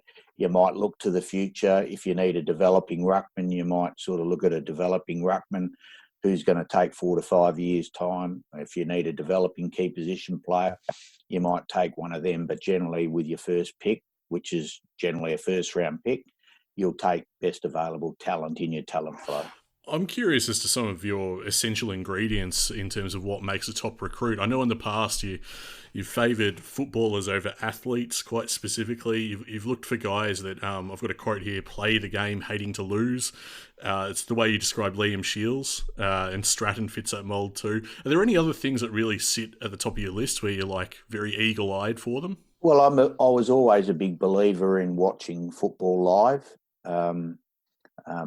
might look to the future. If you need a developing ruckman, you might sort of look at a developing ruckman who's going to take 4 to 5 years' time. If you need a developing key position player, you might take one of them. But generally with your first pick, which is generally a first round pick, you'll take best available talent in your talent flow. I'm curious as to some of your essential ingredients in terms of what makes a top recruit. I know in the past you've favoured footballers over athletes quite specifically. You've looked for guys that, I've got a quote here, play the game hating to lose. It's the way you describe Liam Shields, and Stratton fits that mould too. Are there any other things that really sit at the top of your list where you're very eagle-eyed for them? Well, I was always a big believer in watching football live.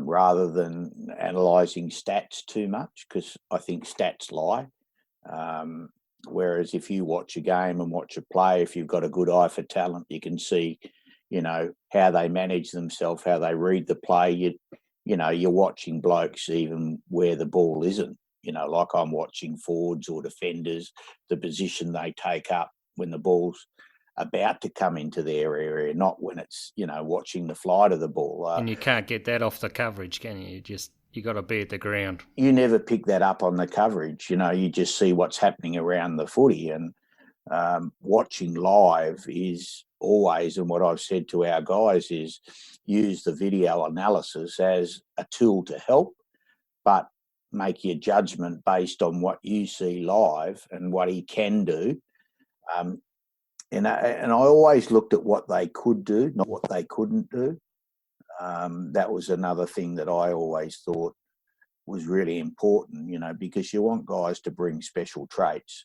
Rather than analysing stats too much, because I think stats lie. Whereas if you watch a game and watch a play, if you've got a good eye for talent, you can see, how they manage themselves, how they read the play. You're watching blokes even where the ball isn't. Like I'm watching forwards or defenders, the position they take up when the ball's about to come into their area, not when it's, watching the flight of the ball. And you can't get that off the coverage, can you? You got to be at the ground. You never pick that up on the coverage. You just see what's happening around the footy. And watching live is always, and what I've said to our guys is, use the video analysis as a tool to help, but make your judgment based on what you see live and what he can do. And I always looked at what they could do, not what they couldn't do. That was another thing that I always thought was really important, because you want guys to bring special traits.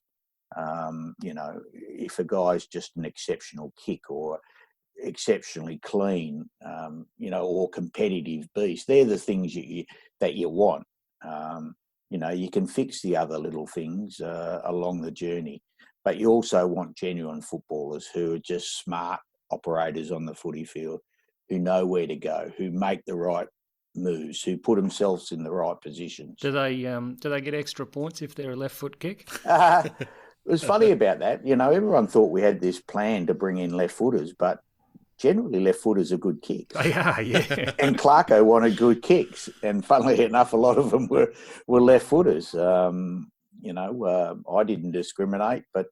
If a guy's just an exceptional kick or exceptionally clean, or competitive beast. They're the things that you want. You can fix the other little things along the journey, but you also want genuine footballers who are just smart operators on the footy field, who know where to go, who make the right moves, who put themselves in the right positions. Do they get extra points if they're a left foot kick? It was funny about that. Everyone thought we had this plan to bring in left footers, but generally left footers are good kicks. They are, yeah. And Clarko wanted good kicks, and funnily enough, a lot of them were left footers. I didn't discriminate, but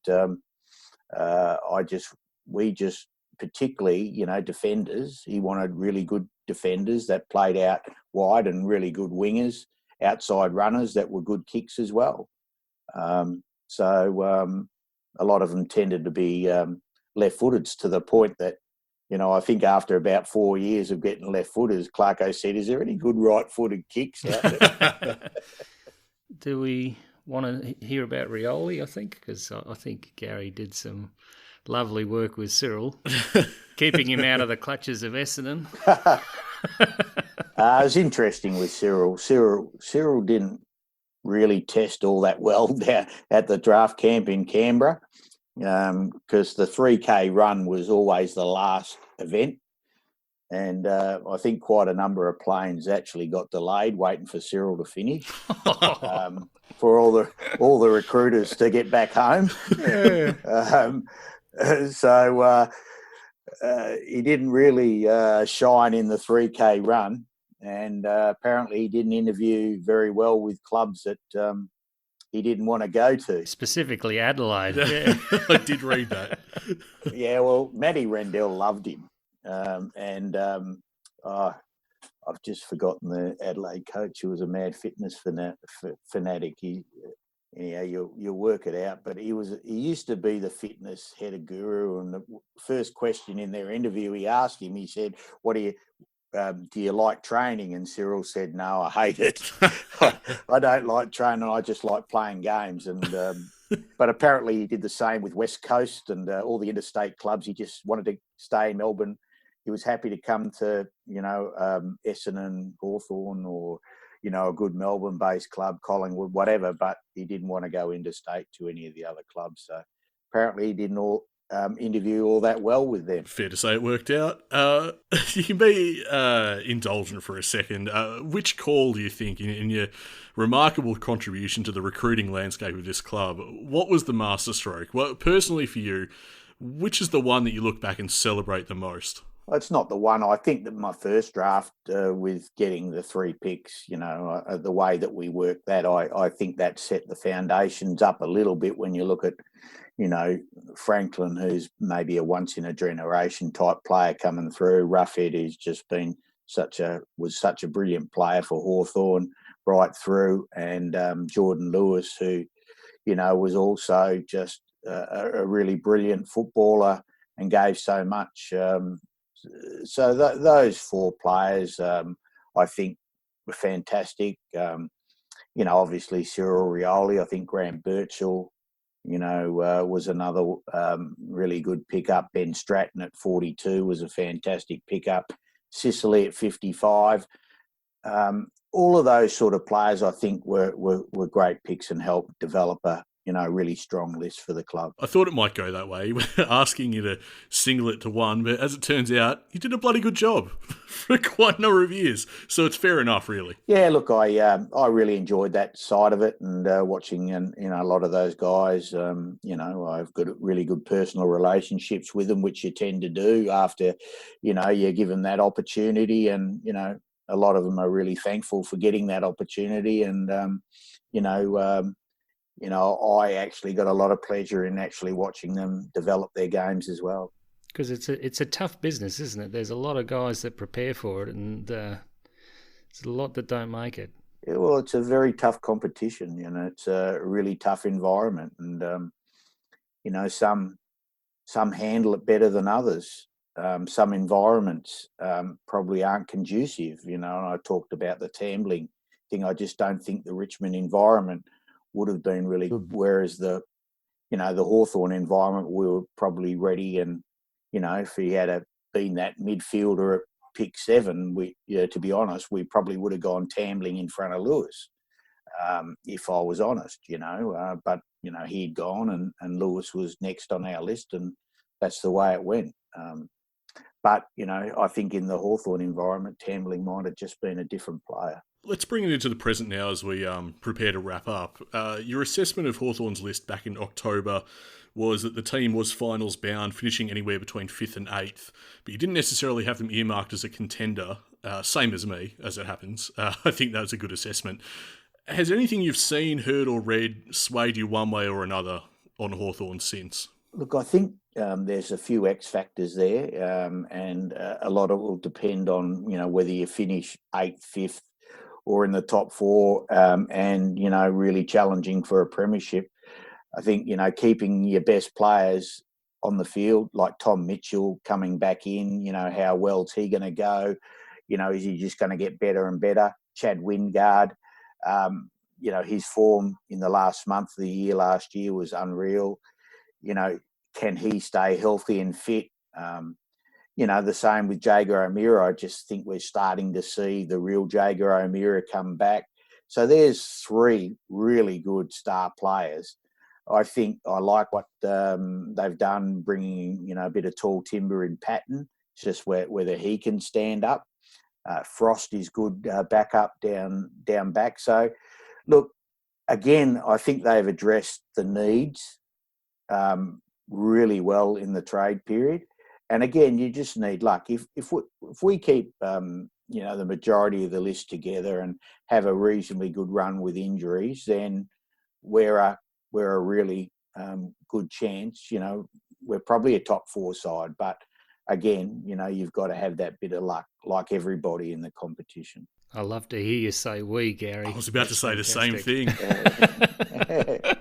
we just particularly, defenders. He wanted really good defenders that played out wide and really good wingers, outside runners that were good kicks as well. So a lot of them tended to be left-footeds, to the point that, I think after about 4 years of getting left-footers, Clarko said, "Is there any good right-footed kicks out there?" Do we want to hear about Rioli, I think? Because I think Gary did some lovely work with Cyril, keeping him out of the clutches of Essendon. It was interesting with Cyril. Cyril didn't really test all that well down at the draft camp in Canberra, because the 3K run was always the last event. And I think quite a number of planes actually got delayed waiting for Cyril to finish, for all the recruiters to get back home. So he didn't really shine in the 3K run, and apparently he didn't interview very well with clubs that he didn't want to go to. Specifically Adelaide. Yeah. I did read that. Yeah, well, Matty Rendell loved him. I've just forgotten the Adelaide coach who was a mad fitness fanatic. You'll work it out, but he used to be the fitness head of guru. And the first question in their interview, he asked him, he said, do you like training? And Cyril said, "No, I hate it. I don't like training. I just like playing games." And but apparently he did the same with West Coast and all the interstate clubs. He just wanted to stay in Melbourne. He was happy to come to, Essendon, Hawthorn, or, a good Melbourne-based club, Collingwood, whatever, but he didn't want to go interstate to any of the other clubs. So apparently he didn't interview all that well with them. Fair to say it worked out. You can be indulgent for a second. Which call do you think, in your remarkable contribution to the recruiting landscape of this club, what was the masterstroke? Well, personally for you, which is the one that you look back and celebrate the most? Well, it's not the one. I think that my first draft with getting the 3 picks, the way that we worked that, I think that set the foundations up a little bit when you look at, Franklin, who's maybe a once-in-a-generation type player coming through. Roughhead, who's just been was such a brilliant player for Hawthorn right through, and Jordan Lewis, who, was also just a really brilliant footballer and gave so much. So those 4 players, I think, were fantastic. Obviously Cyril Rioli. I think Graham Birchall, was another really good pickup. Ben Stratton at 42 was a fantastic pickup. Sicily at 55. All of those sort of players, I think, were great picks and helped develop a really strong list for the club. I thought it might go that way, asking you to single it to one, but as it turns out, you did a bloody good job for quite a number of years, so it's fair enough, really. Yeah, look, I really enjoyed that side of it, and watching a lot of those guys. I've got really good personal relationships with them, which you tend to do after, you give them that opportunity, and a lot of them are really thankful for getting that opportunity, and I actually got a lot of pleasure in actually watching them develop their games as well. Because it's a tough business, isn't it? There's a lot of guys that prepare for it, and there's a lot that don't make it. Yeah, well, it's a very tough competition. It's a really tough environment, and some handle it better than others. Some environments probably aren't conducive. And I talked about the Tambling thing. I just don't think the Richmond environment would have been really good, whereas the Hawthorn environment, we were probably ready, and if he had a been that midfielder at pick 7, to be honest, we probably would have gone Tambling in front of Lewis, if I was honest, but, he'd gone and Lewis was next on our list, and that's the way it went. But, I think in the Hawthorn environment, Tambling might have just been a different player. Let's bring it into the present now as we prepare to wrap up. Your assessment of Hawthorn's list back in October was that the team was finals bound, finishing anywhere between 5th and 8th, but you didn't necessarily have them earmarked as a contender, same as me, as it happens. I think that was a good assessment. Has anything you've seen, heard or read swayed you one way or another on Hawthorn since? Look, I think there's a few X factors there, and a lot of it will depend on, whether you finish 8th, 5th, or in the top 4, and, really challenging for a premiership. I think, keeping your best players on the field, like Tom Mitchell coming back in, how well's he going to go? Is he just going to get better and better? Chad Wingard, his form in the last month of the year last year was unreal. Can he stay healthy and fit? The same with Jager O'Meara. I just think we're starting to see the real Jager O'Meara come back. So there's 3 really good star players. I think I like what they've done, bringing, a bit of tall timber in Patton. It's just whether he can stand up. Frost is good backup down back. So, look, again, I think they've addressed the needs really well in the trade period. And again, you just need luck. If we keep the majority of the list together and have a reasonably good run with injuries, then we're a really good chance. We're probably a top 4 side, but again, you've got to have that bit of luck, like everybody in the competition. I love to hear you say "we," Gary. I was about to say fantastic. The same thing.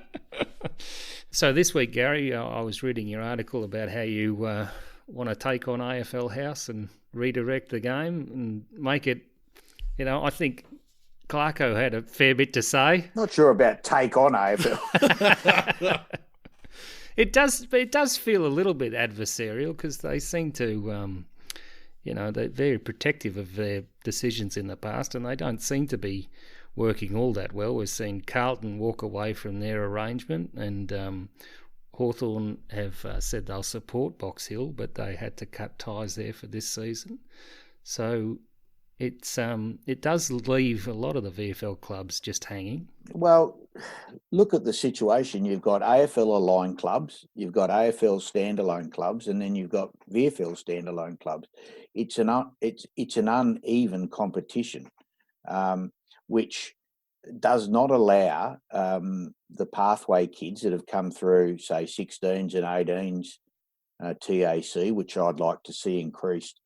So this week, Gary, I was reading your article about how you want to take on AFL House and redirect the game and make it, I think Clarko had a fair bit to say. Not sure about take on AFL. It does feel a little bit adversarial because they seem to, they're very protective of their decisions in the past, and they don't seem to be working all that well. We've seen Carlton walk away from their arrangement, and Hawthorn have said they'll support Box Hill, but they had to cut ties there for this season. So it does leave a lot of the VFL clubs just hanging. Well, look at the situation. You've got AFL aligned clubs, you've got AFL standalone clubs, and then you've got VFL standalone clubs. It's an uneven competition, which does not allow the pathway kids that have come through, say, 16s and 18s TAC, which I'd like to see increased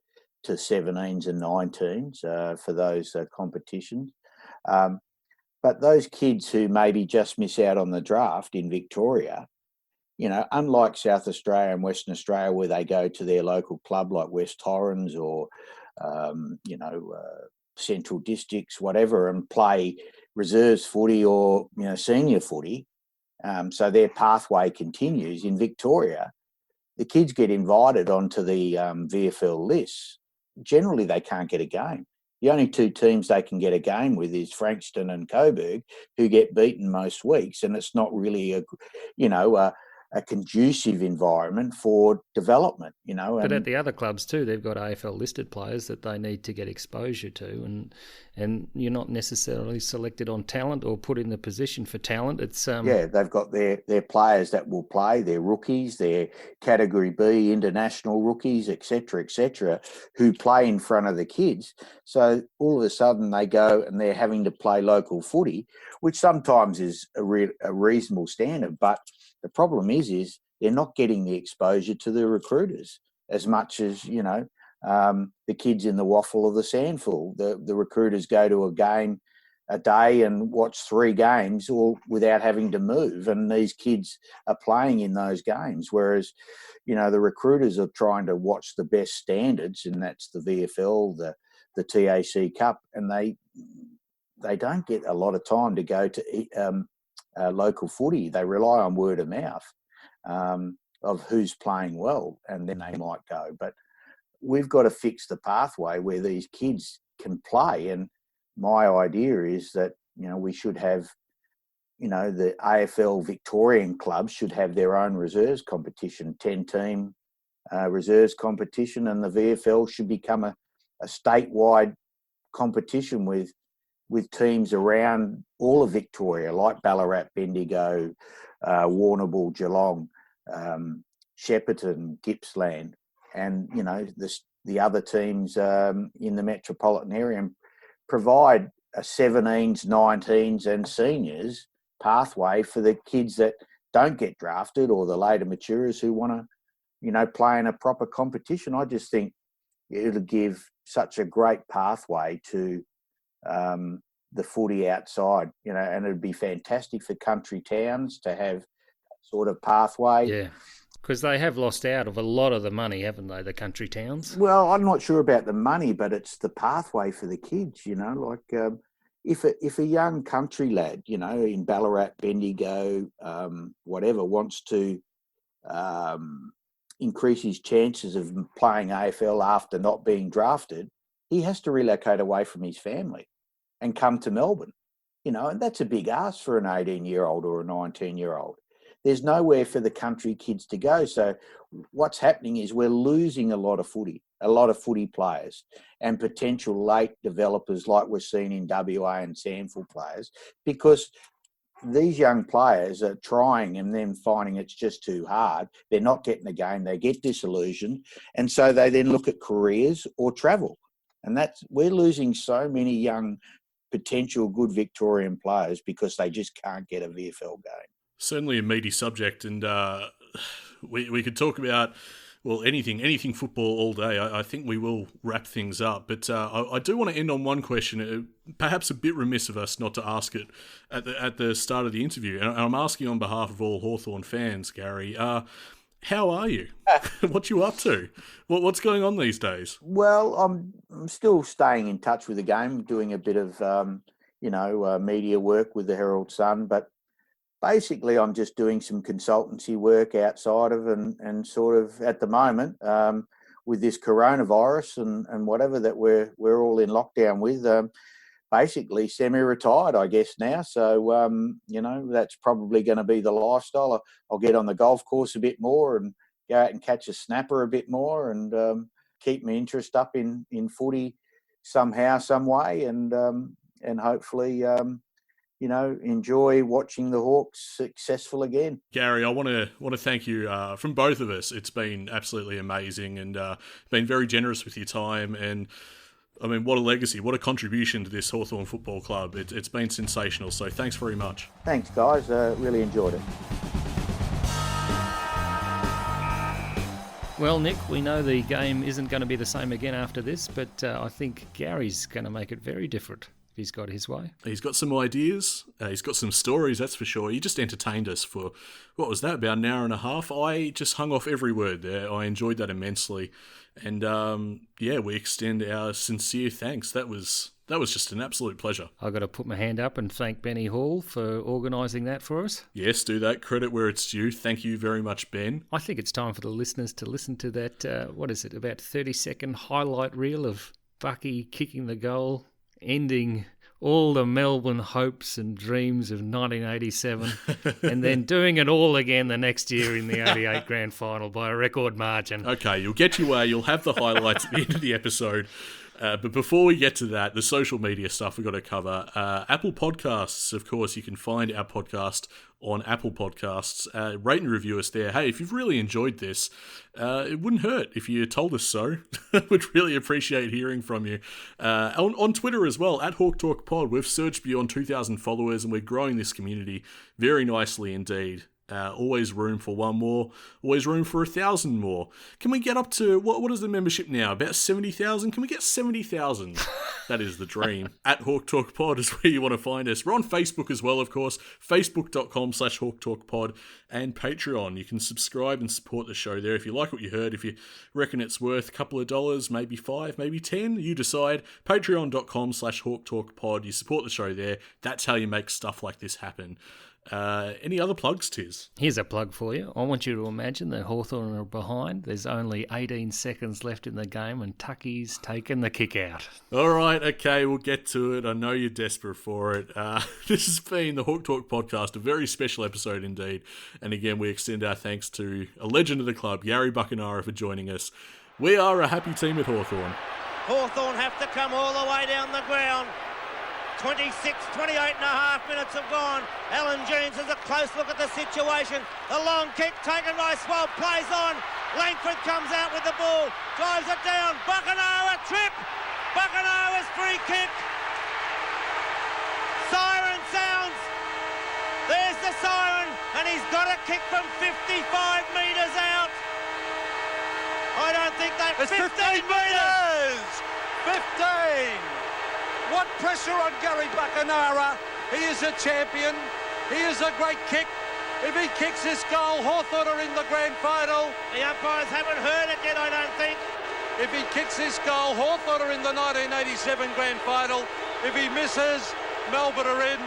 to 17s and 19s for those competitions. But those kids who maybe just miss out on the draft in Victoria, unlike South Australia and Western Australia, where they go to their local club like West Torrens or, Central Districts, whatever, and play reserves footy or, senior footy. So their pathway continues. In Victoria, the kids get invited onto the VFL lists. Generally, they can't get a game. The only 2 teams they can get a game with is Frankston and Coburg, who get beaten most weeks, and it's not really a conducive environment for development, But at the other clubs too, they've got AFL listed players that they need to get exposure to, and you're not necessarily selected on talent or put in the position for talent. It's they've got their players that will play, their rookies, their Category B international rookies, etc., who play in front of the kids. So all of a sudden they go and they're having to play local footy, which sometimes is a reasonable standard, but the problem is they're not getting the exposure to the recruiters as much as, the kids in the waffle or the sandful. The recruiters go to a game a day and watch 3 games all without having to move. And these kids are playing in those games. Whereas, the recruiters are trying to watch the best standards, and that's the VFL, the TAC Cup, and they don't get a lot of time to go to local footy. They rely on word of mouth of who's playing well, and then they might go. But we've got to fix the pathway where these kids can play. And my idea is that, we should have, the AFL Victorian clubs should have their own reserves competition, 10-team reserves competition, and the VFL should become a statewide competition with teams around all of Victoria, like Ballarat, Bendigo, Warrnambool, Geelong, Shepparton, Gippsland, and the other teams in the metropolitan area, and provide a 17s, 19s, and seniors pathway for the kids that don't get drafted or the later maturers who want to, play in a proper competition. I just think it'll give such a great pathway to the footy outside, and it'd be fantastic for country towns to have that sort of pathway. Yeah, because they have lost out of a lot of the money, haven't they, the country towns? Well, I'm not sure about the money, but it's the pathway for the kids, if a young country lad, in Ballarat, Bendigo, whatever, wants to increase his chances of playing AFL after not being drafted, he has to relocate away from his family and come to Melbourne, and that's a big ask for an 18-year-old or a 19-year-old. There's nowhere for the country kids to go. So what's happening is we're losing a lot of footy players and potential late developers like we're seeing in WA and SANFL players, because these young players are trying and then finding it's just too hard. They're not getting the game. They get disillusioned. And so they then look at careers or travel. And we're losing so many young potential good Victorian players because they just can't get a VFL game. Certainly a meaty subject, and we could talk about, well, anything football all day. I think we will wrap things up, but I do want to end on one question, perhaps a bit remiss of us not to ask it at the start of the interview, and I'm asking on behalf of all Hawthorn fans, Gary. How are you? What you up to? What's going on these days? Well, I'm still staying in touch with the game, doing a bit of media work with the Herald Sun, but basically I'm just doing some consultancy work outside of and sort of at the moment with this coronavirus and whatever that we're all in lockdown with. Basically semi-retired, I guess, now. So, that's probably going to be the lifestyle. I'll get on the golf course a bit more and go out and catch a snapper a bit more and keep my interest up in footy somehow, some way, and hopefully, enjoy watching the Hawks successful again. Gary, I want to thank you from both of us. It's been absolutely amazing and been very generous with your time, and I mean, what a legacy, what a contribution to this Hawthorn Football Club. It's been sensational, so thanks very much. Thanks, guys. Really enjoyed it. Well, Nick, we know the game isn't going to be the same again after this, but I think Gary's going to make it very different if he's got his way. He's got some ideas. He's got some stories, that's for sure. He just entertained us for, what was that, about an hour and a half? I just hung off every word there. I enjoyed that immensely. And, we extend our sincere thanks. That was just an absolute pleasure. I've got to put my hand up and thank Benny Hall for organising that for us. Yes, do that. Credit where it's due. Thank you very much, Ben. I think it's time for the listeners to listen to that, about 30-second highlight reel of Bucky kicking the goal, ending all the Melbourne hopes and dreams of 1987, and then doing it all again the next year in the 88 grand final by a record margin. Okay, you'll get your way. You'll have the highlights at the end of the episode. But before we get to that, the social media stuff we've got to cover. Apple Podcasts, of course, you can find our podcast on Apple Podcasts. Rate and review us there. Hey, if you've really enjoyed this, it wouldn't hurt if you told us so. We'd really appreciate hearing from you. On Twitter as well, @HawkTalkPod. We've surged beyond 2,000 followers and we're growing this community very nicely indeed. Always room for one more. Always room for 1,000 more. Can we get up to, what is the membership now? About 70,000? Can we get 70,000? That is the dream. @HawkTalkPod is where you want to find us. We're on Facebook as well, of course. Facebook.com/HawkTalkPod and Patreon. You can subscribe and support the show there if you like what you heard. If you reckon it's worth a couple of dollars, maybe $5, maybe $10, you decide. Patreon.com/HawkTalkPod. You support the show there. That's how you make stuff like this happen. Any other plugs, Tizz? Here's a plug for you. I want you to imagine that Hawthorn are behind. There's only 18 seconds left in the game and Tucky's taken the kick out. All right, okay, we'll get to it. I know you're desperate for it. This has been the Hawk Talk podcast, a very special episode indeed. And again, we extend our thanks to a legend of the club, Gary Buckenara, for joining us. We are a happy team at Hawthorn. Hawthorn have to come all the way down the ground. 28 and a half minutes have gone. Alan Jeans has a close look at the situation. The long kick taken by Swope, plays on. Langford comes out with the ball, drives it down. Buckenara trip. Buckenara's free kick. Siren sounds. There's the siren, and he's got a kick from 55 metres out. I don't think that... It's 15 metres! 15! What pressure on Gary Buckenara. He is a champion. He is a great kick. If he kicks this goal, Hawthorn are in the grand final. The umpires haven't heard it yet, I don't think. If he kicks this goal, Hawthorn are in the 1987 grand final. If he misses, Melbourne are in.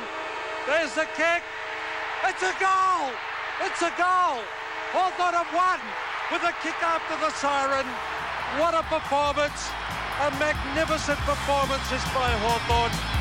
There's the kick. It's a goal. It's a goal. Hawthorn have won with a kick after the siren. What a performance. A magnificent performance by Hawthorn.